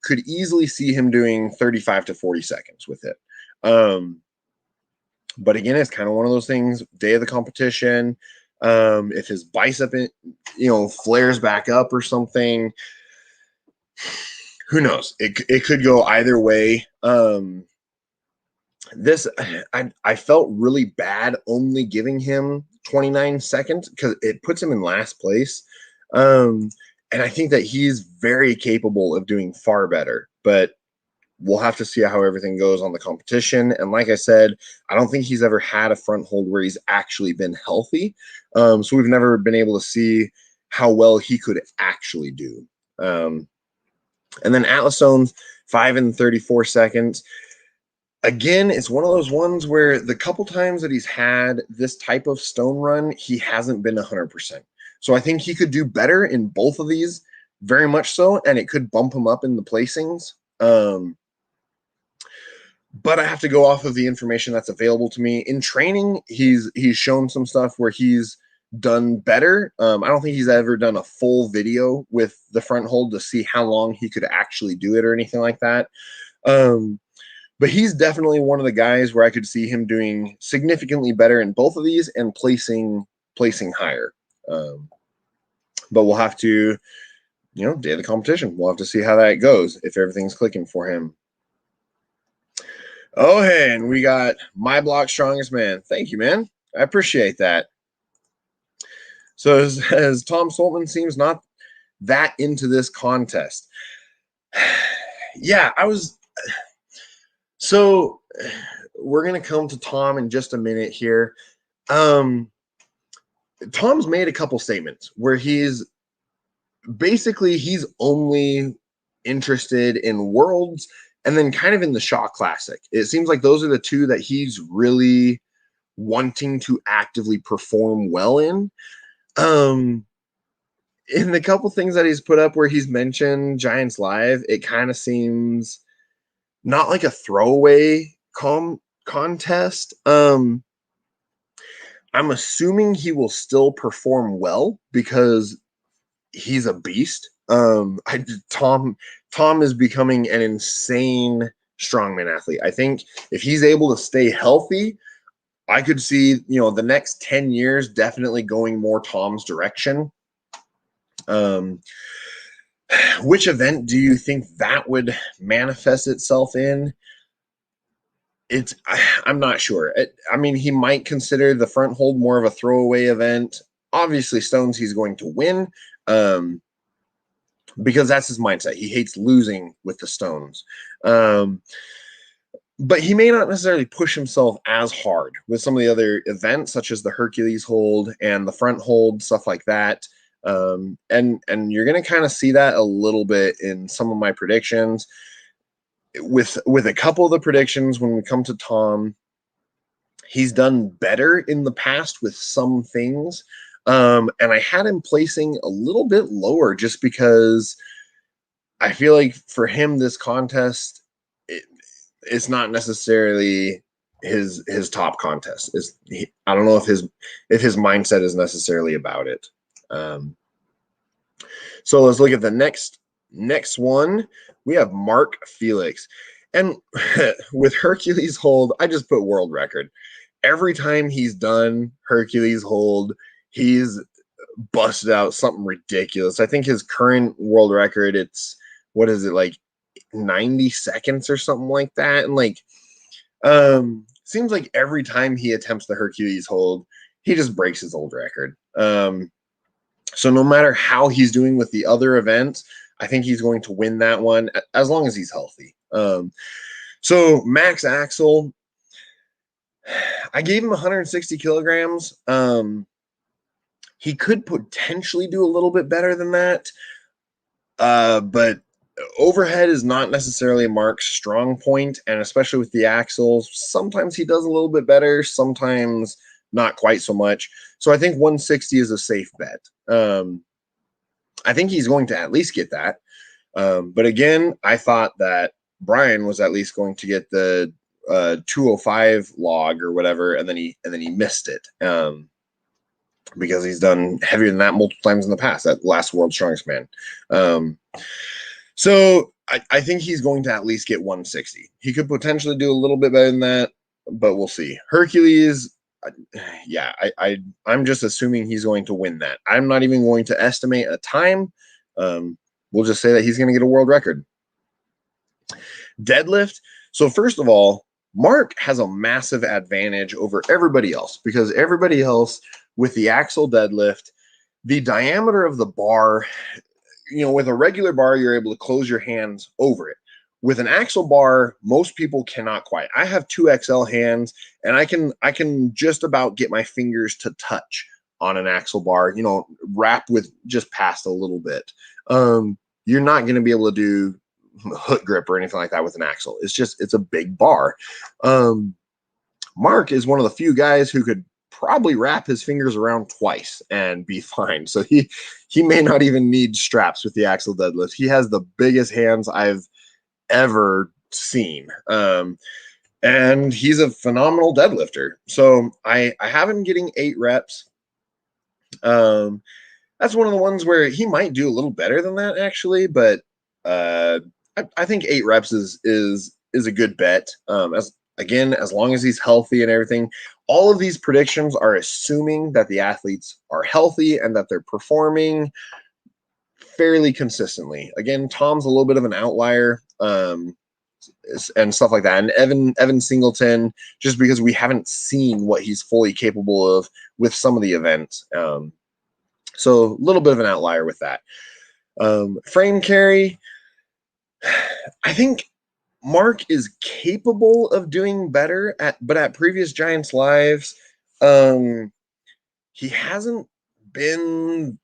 could easily see him doing 35 to 40 seconds with it. But again, it's kind of one of those things, day of the competition. If his bicep, flares back up or something, who knows? It could go either way. I felt really bad only giving him 29 seconds because it puts him in last place. And I think that he's very capable of doing far better, but we'll have to see how everything goes on the competition. And like I said, I don't think he's ever had a front hold where he's actually been healthy. So we've never been able to see how well he could actually do. And then Atlas Stone's 5 and 34 seconds. Again, it's one of those ones where the couple times that he's had this type of stone run, he hasn't been 100%. So I think he could do better in both of these, very much so, and it could bump him up in the placings. But I have to go off of the information that's available to me. In training, he's shown some stuff where he's done better. I don't think he's ever done a full video with the front hold to see how long he could actually do it or anything like that. But he's definitely one of the guys where I could see him doing significantly better in both of these and placing higher. But we'll have to, day of the competition, we'll have to see how that goes if everything's clicking for him. Oh, hey, and we got My Block Strongest Man. Thank you, man. I appreciate that. So as Tom Soltman seems not that into this contest. Yeah, I was. So we're going to come to Tom in just a minute here. Tom's made a couple statements where he's only interested in worlds and then kind of in the Shaw Classic. It seems like those are the two that he's really wanting to actively perform well in. In the couple things that he's put up where he's mentioned Giants Live, it kind of seems not like a throwaway contest. I'm assuming he will still perform well because he's a beast. Tom is becoming an insane strongman athlete. I think if he's able to stay healthy, I could see, the next 10 years definitely going more Tom's direction. Which event do you think that would manifest itself in? I'm not sure. He might consider the front hold more of a throwaway event. Obviously, Stones, he's going to win because that's his mindset. He hates losing with the Stones. But he may not necessarily push himself as hard with some of the other events, such as the Hercules Hold and the front hold, stuff like that. And you're going to kind of see that a little bit in some of my predictions. With a couple of the predictions, when we come to Tom, he's done better in the past with some things. And I had him placing a little bit lower just because I feel like for him, this contest, it's not necessarily his top contest. I don't know if his mindset is necessarily about it. So let's look at the next one. We have Mark Felix. And with Hercules Hold, I just put world record. Every time he's done Hercules Hold, he's busted out something ridiculous. I think his current world record, it's what is it, like 90 seconds or something like that. And like, seems like every time he attempts the Hercules hold, he just breaks his old record. So no matter how he's doing with the other events, I think he's going to win that one as long as he's healthy. So Max Axel, I gave him 160 kilograms. He could potentially do a little bit better than that. But overhead is not necessarily Mark's strong point, and especially with the axles, sometimes he does a little bit better, sometimes not quite so much. So I think 160 is a safe bet. I think he's going to at least get that. But again, I thought that Brian was at least going to get the 205 log or whatever, and then he missed it. Because he's done heavier than that multiple times in the past, that last World's Strongest Man. So I think he's going to at least get 160. He could potentially do a little bit better than that, but we'll see. Hercules, yeah, I'm just assuming he's going to win that. I'm not even going to estimate a time. We'll just say that he's going to get a world record. Deadlift. So first of all, Mark has a massive advantage over everybody else because everybody else with the Axel deadlift, the diameter of the bar, with a regular bar, you're able to close your hands over it. With an Axel bar, most people cannot quite. I have 2XL hands, and I can just about get my fingers to touch on an Axel bar, wrap with just past a little bit. You're not going to be able to do hook grip or anything like that with an Axel. It's a big bar. Mark is one of the few guys who could probably wrap his fingers around twice and be fine. So he may not even need straps with the Axel deadlift. He has the biggest hands I've ever seen. And he's a phenomenal deadlifter. So I have him getting 8 reps. That's one of the ones where he might do a little better than that actually, but I think 8 reps is a good bet. As long as he's healthy and everything. All of these predictions are assuming that the athletes are healthy and that they're performing fairly consistently. Again, Tom's a little bit of an outlier, and stuff like that. And Evan Singleton, just because we haven't seen what he's fully capable of with some of the events. So a little bit of an outlier with that. Frame carry, I think Mark is capable of doing better but at previous Giants lives, he hasn't been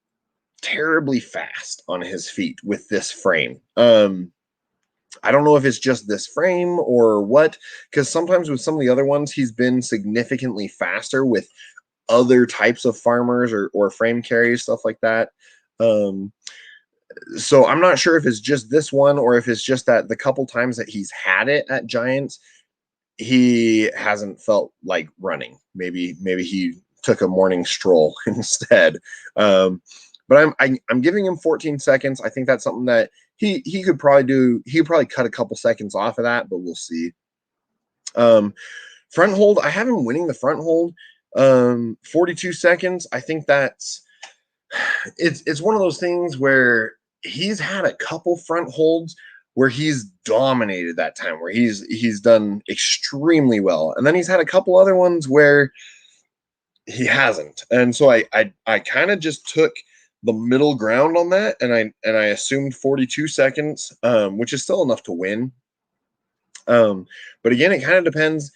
terribly fast on his feet with this frame. I don't know if it's just this frame or what, because sometimes with some of the other ones, he's been significantly faster with other types of farmers or frame carries, stuff like that. So I'm not sure if it's just this one or if it's just that the couple times that he's had it at Giants, he hasn't felt like running. Maybe he took a morning stroll instead. But I'm giving him 14 seconds. I think that's something that he could probably do. He could probably cut a couple seconds off of that, but we'll see. Front hold, I have him winning the front hold. 42 seconds. I think it's one of those things where he's had a couple front holds where he's dominated that time, where he's done extremely well. And then he's had a couple other ones where he hasn't. And so I kind of just took the middle ground on that, and I assumed 42 seconds, which is still enough to win. But again, it kind of depends.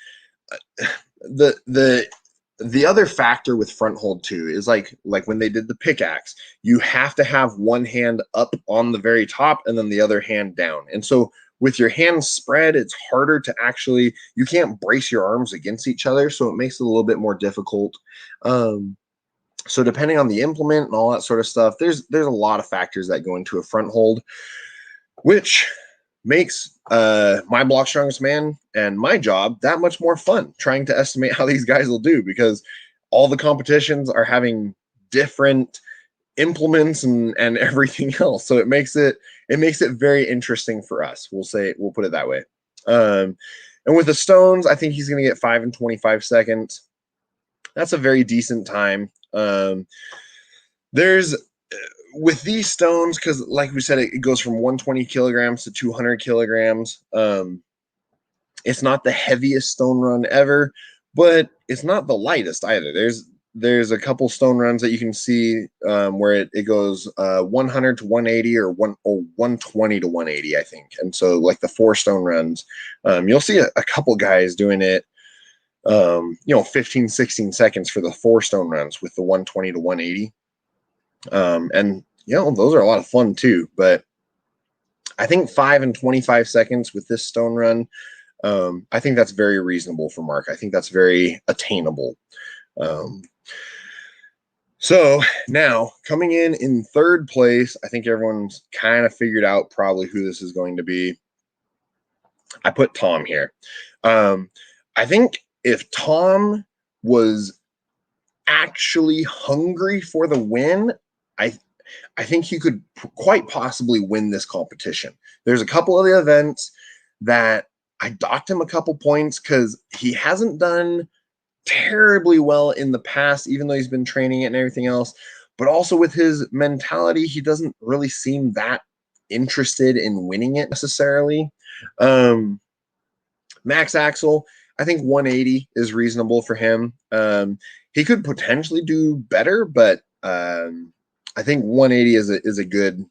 The other factor with front hold too is like when they did the pickaxe, you have to have one hand up on the very top and then the other hand down. And so with your hands spread, it's harder to actually, you can't brace your arms against each other. So it makes it a little bit more difficult. So depending on the implement and all that sort of stuff, there's a lot of factors that go into a front hold, which makes my Block Strongest Man and my job that much more fun, trying to estimate how these guys will do, because all the competitions are having different implements and everything else. So it makes it very interesting for us. We'll put it that way. And with the stones, I think he's going to get 5 and 25 seconds. That's a very decent time. There's with these stones, because like we said, it goes from 120 kilograms to 200 kilograms. It's not the heaviest stone run ever, but it's not the lightest either. There's a couple stone runs that you can see where it goes 100 to 180 or 120 to 180, I think. And so like the 4 stone runs, you'll see a couple guys doing it, 15, 16 seconds for the 4 stone runs with the 120 to 180. And those are a lot of fun too. But I think 5 and 25 seconds with this stone run, I think that's very reasonable for Mark. I think that's very attainable. So now coming in third place, I think everyone's kind of figured out probably who this is going to be. I put Tom here. I think if Tom was actually hungry for the win, I think he could quite possibly win this competition. There's a couple of the events that I docked him a couple points because he hasn't done terribly well in the past, even though he's been training it and everything else. But also with his mentality, he doesn't really seem that interested in winning it necessarily. Max Axel, I think 180 is reasonable for him. He could potentially do better, but I think 180 is a good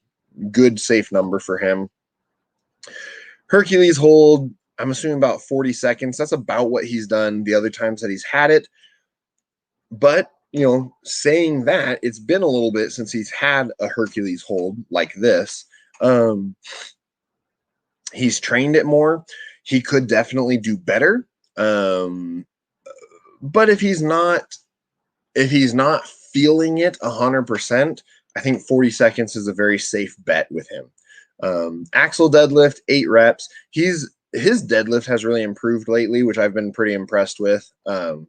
safe number for him. Hercules Hold, I'm assuming about 40 seconds. That's about what he's done the other times that he's had it. But, saying that, it's been a little bit since he's had a Hercules Hold like this. He's trained it more. He could definitely do better. But if he's not feeling it 100%, I think 40 seconds is a very safe bet with him. Axel Deadlift, 8 reps. His deadlift has really improved lately, which I've been pretty impressed with. And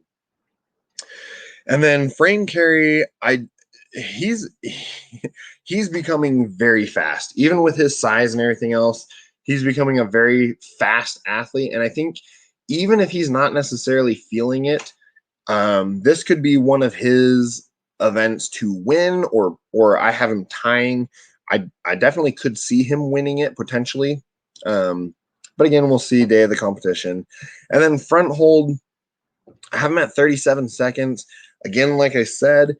then frame carry, he's becoming very fast. Even with his size and everything else, he's becoming a very fast athlete. And I think even if he's not necessarily feeling it, this could be one of his events to win, or I have him tying. I definitely could see him winning it potentially. But again, we'll see day of the competition. And then front hold, I have him at 37 seconds. Again, like I said,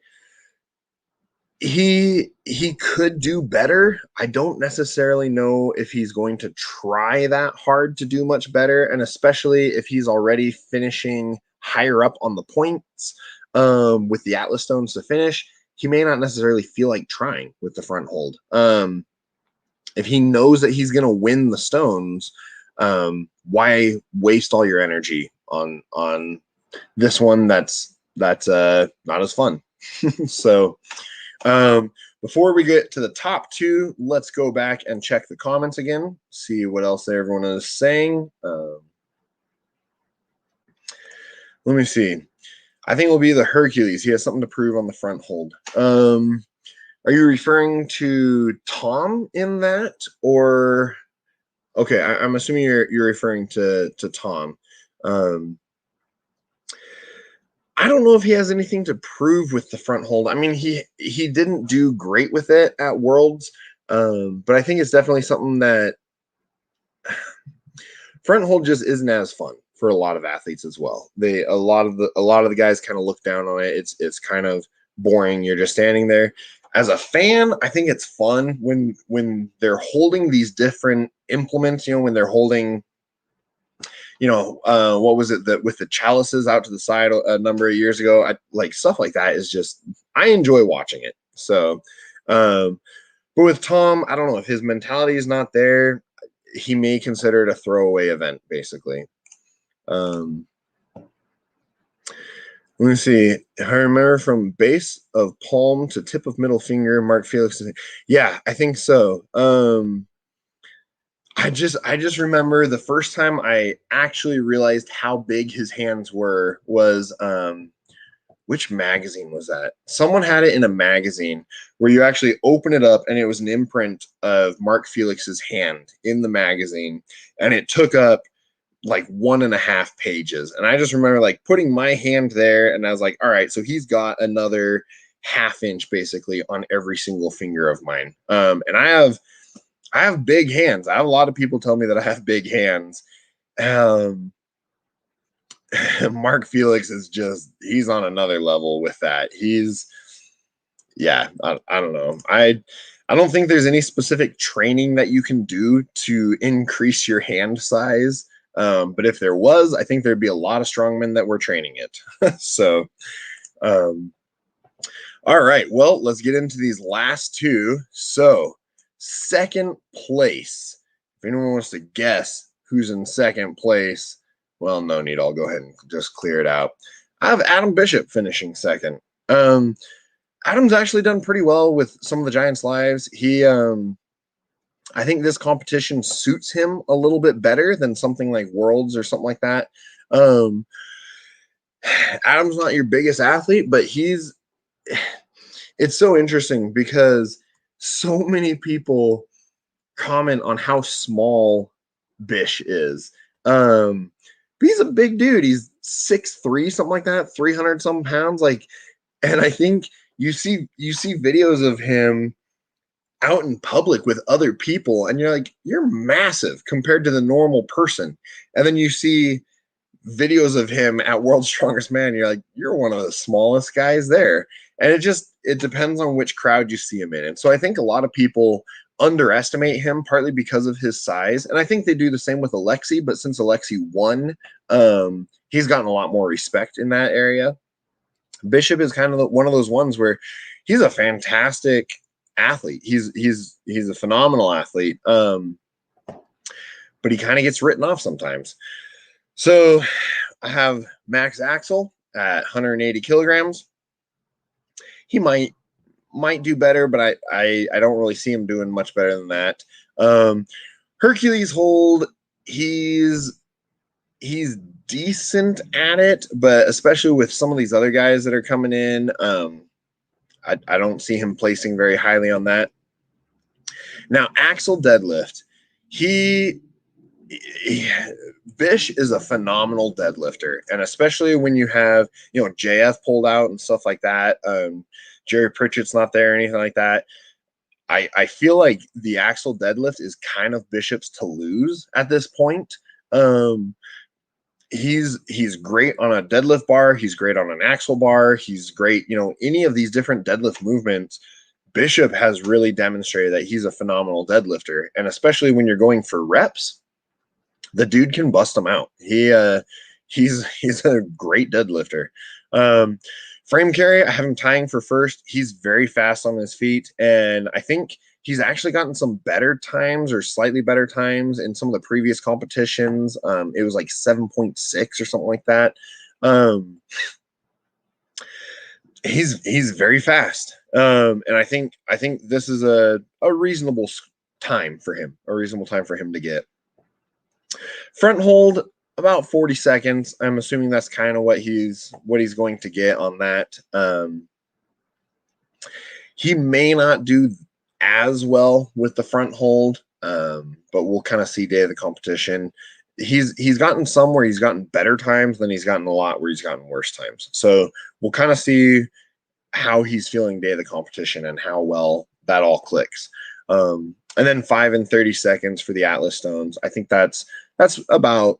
he could do better. I don't necessarily know if he's going to try that hard to do much better, and especially if he's already finishing higher up on the points with the Atlas stones to finish, he may not necessarily feel like trying with the front hold. If he knows that he's going to win the stones, why waste all your energy on this one that's not as fun? So before we get to the top 2, let's go back and check the comments again, see what else everyone is saying. Let me see. I think it will be the Hercules. He has something to prove on the front hold. Are you referring to Tom in that, or okay? I'm assuming you're referring to Tom. I don't know if he has anything to prove with the front hold. I mean, he didn't do great with it at Worlds, but I think it's definitely something that front hold just isn't as fun for a lot of athletes as well. A lot of the guys kind of look down on it. It's kind of boring. You're just standing there. As a fan, I think it's fun when they're holding these different implements. When they're holding, what was it that with the chalices out to the side a number of years ago? I like stuff like that. Is just, I enjoy watching it. So, but with Tom, I don't know if his mentality is not there. He may consider it a throwaway event, basically. Let me see. I remember from base of palm to tip of middle finger, Mark Felix. Yeah, I think so. I just remember the first time I actually realized how big his hands were was which magazine was that? Someone had it in a magazine where you actually open it up and it was an imprint of Mark Felix's hand in the magazine, and it took up like 1.5 pages. And I just remember like putting my hand there, and I was like, all right, so he's got another half inch basically on every single finger of mine. And I have big hands. I have a lot of people tell me that I have big hands. Mark Felix is he's on another level with that. I don't know. I don't think there's any specific training that you can do to increase your hand size. But if there was, I think there'd be a lot of strongmen that were training it. So, all right, well, let's get into these last two. So, second place. If anyone wants to guess who's in second place, well, no need. I'll go ahead and just clear it out. I have Adam Bishop finishing second. Adam's actually done pretty well with some of the Giants lives. I think this competition suits him a little bit better than something like Worlds or something like that. Adam's not your biggest athlete, but it's so interesting because so many people comment on how small Bish is. But he's a big dude. He's 6'3", something like that, 300 some pounds. And I think you see videos of him out in public with other people, and you're like, you're massive compared to the normal person. And then you see videos of him at World's Strongest Man, and you're like, you're one of the smallest guys there. And it depends on which crowd you see him in. And so I think a lot of people underestimate him partly because of his size. And I think they do the same with Alexi, but since Alexi won, he's gotten a lot more respect in that area. Bishop is kind of one of those ones where he's a fantastic athlete. He's a phenomenal athlete. But he kind of gets written off sometimes. So I have Max Axel at 180 kilograms. He might do better, but I don't really see him doing much better than that. Hercules Hold, he's decent at it, but especially with some of these other guys that are coming in, I don't see him placing very highly on that. Now, Axel Deadlift, Bish is a phenomenal deadlifter, and especially when you have, JF pulled out and stuff like that. Jerry Pritchett's not there or anything like that. I feel like the Axel deadlift is kind of Bishop's to lose at this point. He's great on a deadlift bar. He's great on an axle bar. He's great, any of these different deadlift movements. Bishop has really demonstrated that he's a phenomenal deadlifter, and especially when you're going for reps, the dude can bust them out. He's a great deadlifter. Frame carry, I have him tying for first. He's very fast on his feet, and I think he's actually gotten some better times or slightly better times in some of the previous competitions. It was like 7.6 or something like that. He's very fast. And I think this is a reasonable time for him, to get. Front hold, about 40 seconds. I'm assuming that's kind of what he's going to get on that. He may not do as well with the front hold, but we'll kind of see day of the competition. He's gotten some where he's gotten better times, then he's gotten a lot where he's gotten worse times. So we'll kind of see how he's feeling day of the competition and how well that all clicks. And then 5 and 30 seconds for the Atlas Stones. I think that's about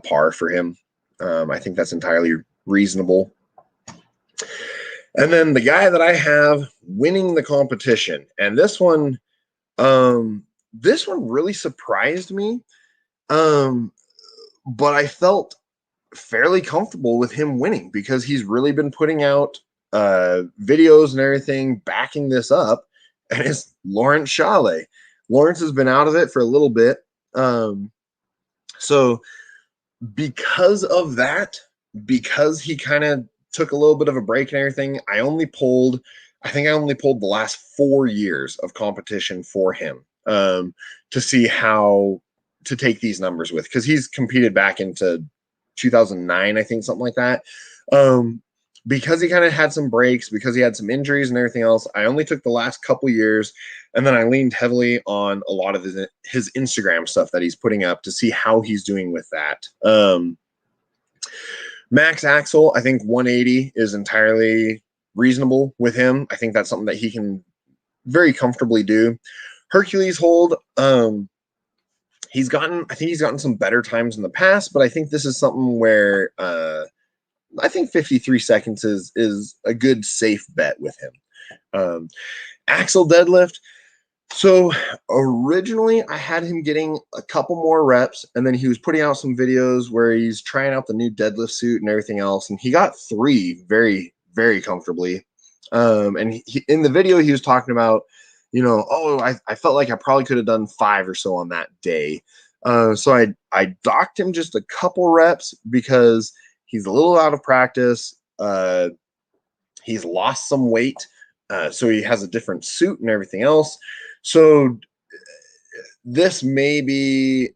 par for him. I think that's entirely reasonable. And then the guy that I have winning the competition, and this one really surprised me. But I felt fairly comfortable with him winning because he's really been putting out videos and everything backing this up, and it's Lawrence Chalet. Lawrence has been out of it for a little bit. So because of that, because he kind of took a little bit of a break and everything, I think I only pulled the last 4 years of competition for him to see how to take these numbers with, because he's competed back into 2009, I think, something like that. Because he kind of had some breaks, because he had some injuries and everything else, I only took the last couple years, and then I leaned heavily on a lot of his Instagram stuff that he's putting up to see how he's doing with that. Max Axel, I think 180 is entirely reasonable with him. I think that's something that he can very comfortably do. Hercules Hold, I think he's gotten some better times in the past, but I think this is something where I think 53 seconds is a good safe bet with him. Axel Deadlift. So originally I had him getting a couple more reps, and then he was putting out some videos where he's trying out the new deadlift suit and everything else, and he got 3 very, very comfortably. And in the video he was talking about, I felt like I probably could have done 5 or so on that day. So I docked him just a couple reps because he's a little out of practice. He's lost some weight, so he has a different suit and everything else. So this may be,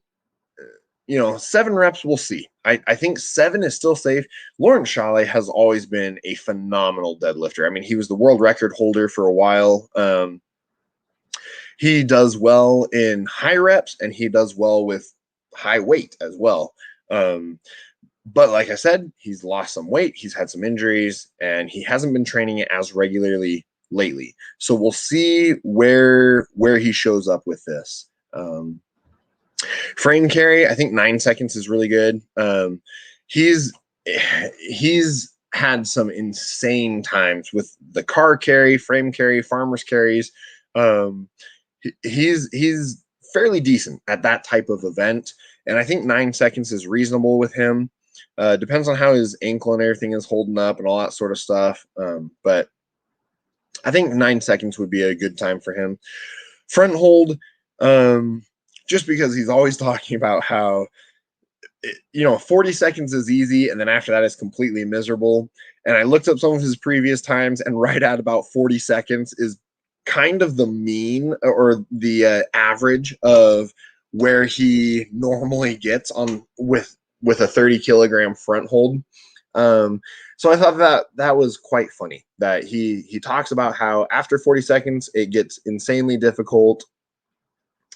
7 reps. We'll see. I think 7 is still safe. Laurent Chalet has always been a phenomenal deadlifter. I mean, he was the world record holder for a while. He does well in high reps, and he does well with high weight as well. But like I said, he's lost some weight. He's had some injuries, and he hasn't been training it as regularly lately. So we'll see where he shows up with this. Frame carry, I think 9 seconds is really good. He's had some insane times with the car carry, frame carry, farmer's carries. He's fairly decent at that type of event, and I think 9 seconds is reasonable with him. Depends on how his ankle and everything is holding up and all that sort of stuff. But I think 9 seconds would be a good time for him. Front hold, just because he's always talking about how, 40 seconds is easy, and then after that is completely miserable. And I looked up some of his previous times, and right at about 40 seconds is kind of the mean or the average of where he normally gets on with a 30 kilogram front hold. So I thought that was quite funny that he talks about how after 40 seconds it gets insanely difficult,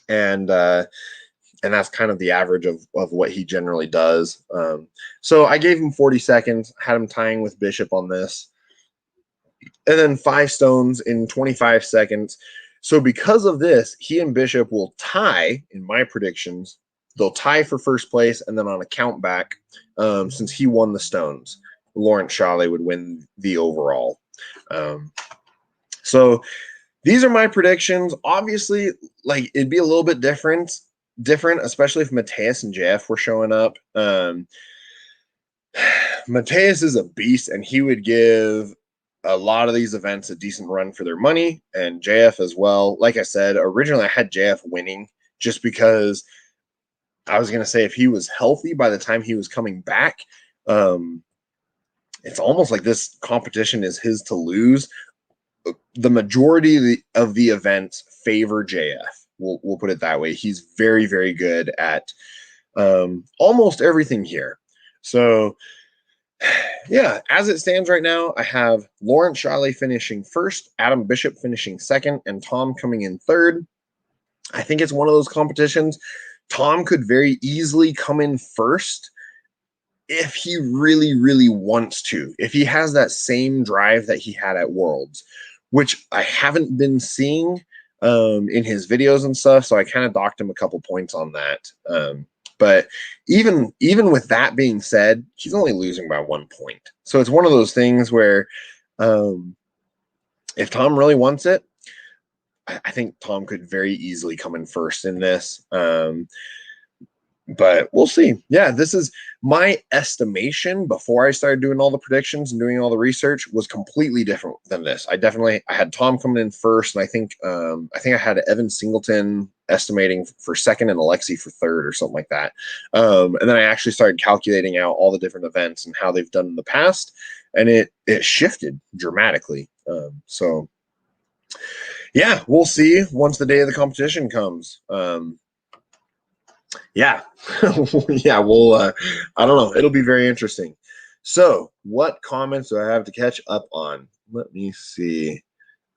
and that's kind of the average of what he generally does. So I gave him 40 seconds, had him tying with Bishop on this, and then 5 stones in 25 seconds. So because of this, he and Bishop will tie in my predictions. They'll tie for first place, and then on a count back, since he won the stones, Laurent Chalet would win the overall. So these are my predictions. Obviously, like, it'd be a little bit different, especially if Mateus and JF were showing up. Mateus is a beast, and he would give a lot of these events a decent run for their money, and JF as well. Like I said, originally I had JF winning just because I was going to say if he was healthy by the time he was coming back, it's almost like this competition is his to lose. The majority of the events favor JF. We'll put it that way. He's very, very good at almost everything here. So, yeah, as it stands right now, I have Laurent Chalet finishing first, Adam Bishop finishing second, and Tom coming in third. I think it's one of those competitions. Tom could very easily come in first if he really, really wants to, if he has that same drive that he had at Worlds, which I haven't been seeing in his videos and stuff. So I kind of docked him a couple points on that. But even with that being said, he's only losing by 1 point. So it's one of those things where if Tom really wants it, I think Tom could very easily come in first in this. But we'll see. Yeah, this is my estimation before I started doing all the predictions and doing all the research was completely different than this. I had Tom coming in first, and I think I had Evan Singleton estimating for second and Alexi for third or something like that. And then I actually started calculating out all the different events and how they've done in the past, and it shifted dramatically. So yeah, we'll see once the day of the competition comes. Yeah, yeah, we'll, I don't know. It'll be very interesting. So what comments do I have to catch up on? Let me see.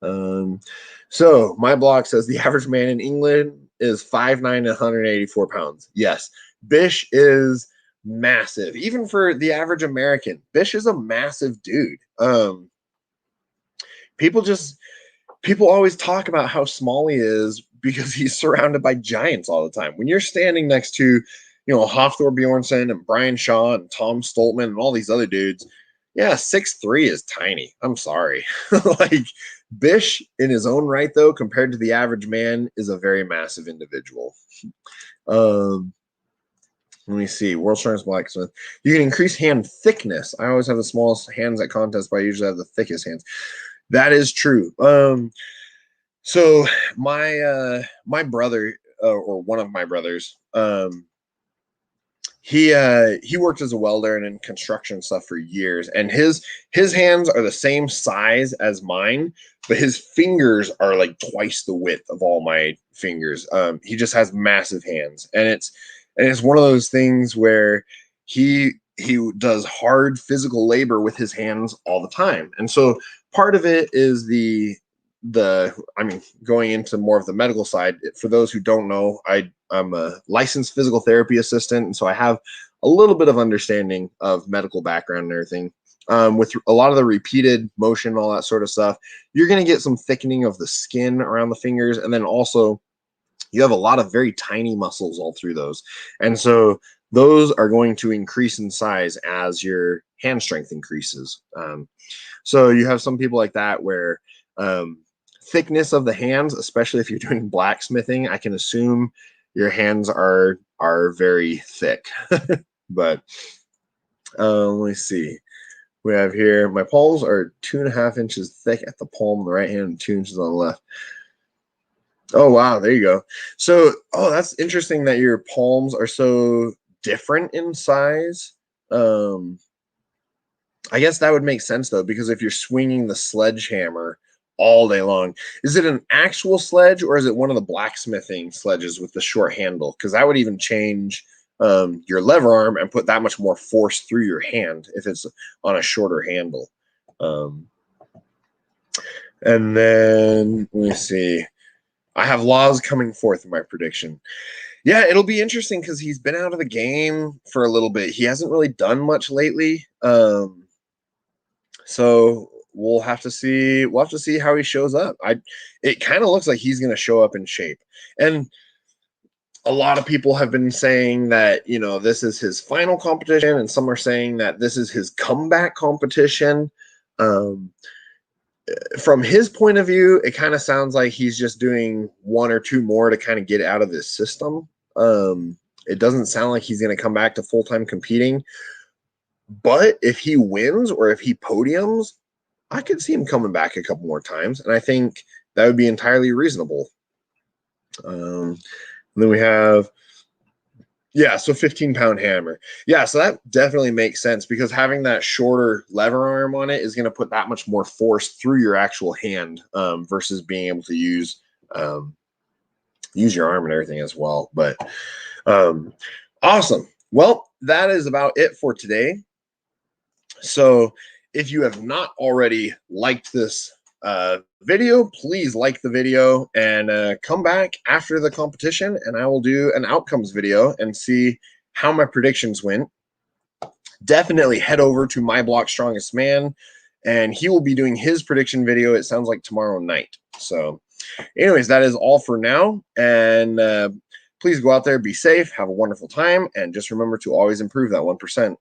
So my blog says the average man in England is 5'9" and 184 pounds. Yes, Bish is massive. Even for the average American, Bish is a massive dude. people always talk about how small he is because he's surrounded by giants all the time. When you're standing next to, Hafthor Bjornsson and Brian Shaw and Tom Stoltman and all these other dudes, yeah, 6'3" is tiny. I'm sorry. Like, Bish in his own right, though, compared to the average man, is a very massive individual. Let me see. World Strongest Blacksmith. You can increase hand thickness. I always have the smallest hands at contests, but I usually have the thickest hands. That is true. So my brother, or one of my brothers, he worked as a welder and in construction stuff for years, and his hands are the same size as mine, but his fingers are like twice the width of all my fingers. He just has massive hands, and it's one of those things where he does hard physical labor with his hands all the time. And so part of it is going into more of the medical side. For those who don't know, I'm a licensed physical therapy assistant, and so I have a little bit of understanding of medical background and everything. With a lot of the repeated motion, all that sort of stuff, you're going to get some thickening of the skin around the fingers, and then also you have a lot of very tiny muscles all through those, and so those are going to increase in size as your hand strength increases. So you have some people like that where thickness of the hands, especially if you're doing blacksmithing, I can assume your hands are very thick. But let me see. We have here, my palms are 2.5 inches thick at the palm on the right hand and 2 inches on the left. Oh, wow. There you go. So, that's interesting that your palms are so different in size. I guess that would make sense, though, because if you're swinging the sledgehammer all day long, is it an actual sledge or is it one of the blacksmithing sledges with the short handle? Because that would even change your lever arm and put that much more force through your hand if it's on a shorter handle. And then, let me see. I have laws coming forth in my prediction. Yeah, it'll be interesting because he's been out of the game for a little bit. He hasn't really done much lately. So we'll have to see. We'll have to see how he shows up. It kind of looks like he's going to show up in shape. And a lot of people have been saying that, this is his final competition, and some are saying that this is his comeback competition. From his point of view, it kind of sounds like he's just doing one or two more to kind of get out of this system. It doesn't sound like he's going to come back to full-time competing. But if he wins or if he podiums, I could see him coming back a couple more times. And I think that would be entirely reasonable. And then we have, so 15-pound hammer. Yeah, so that definitely makes sense because having that shorter lever arm on it is going to put that much more force through your actual hand versus being able to use your arm and everything as well. But awesome. Well, that is about it for today. So if you have not already liked this video, please like the video and come back after the competition and I will do an outcomes video and see how my predictions went. Definitely head over to My Block Strongest Man and he will be doing his prediction video, it sounds like tomorrow night. So anyways, that is all for now. And please go out there, be safe, have a wonderful time, and just remember to always improve that 1%.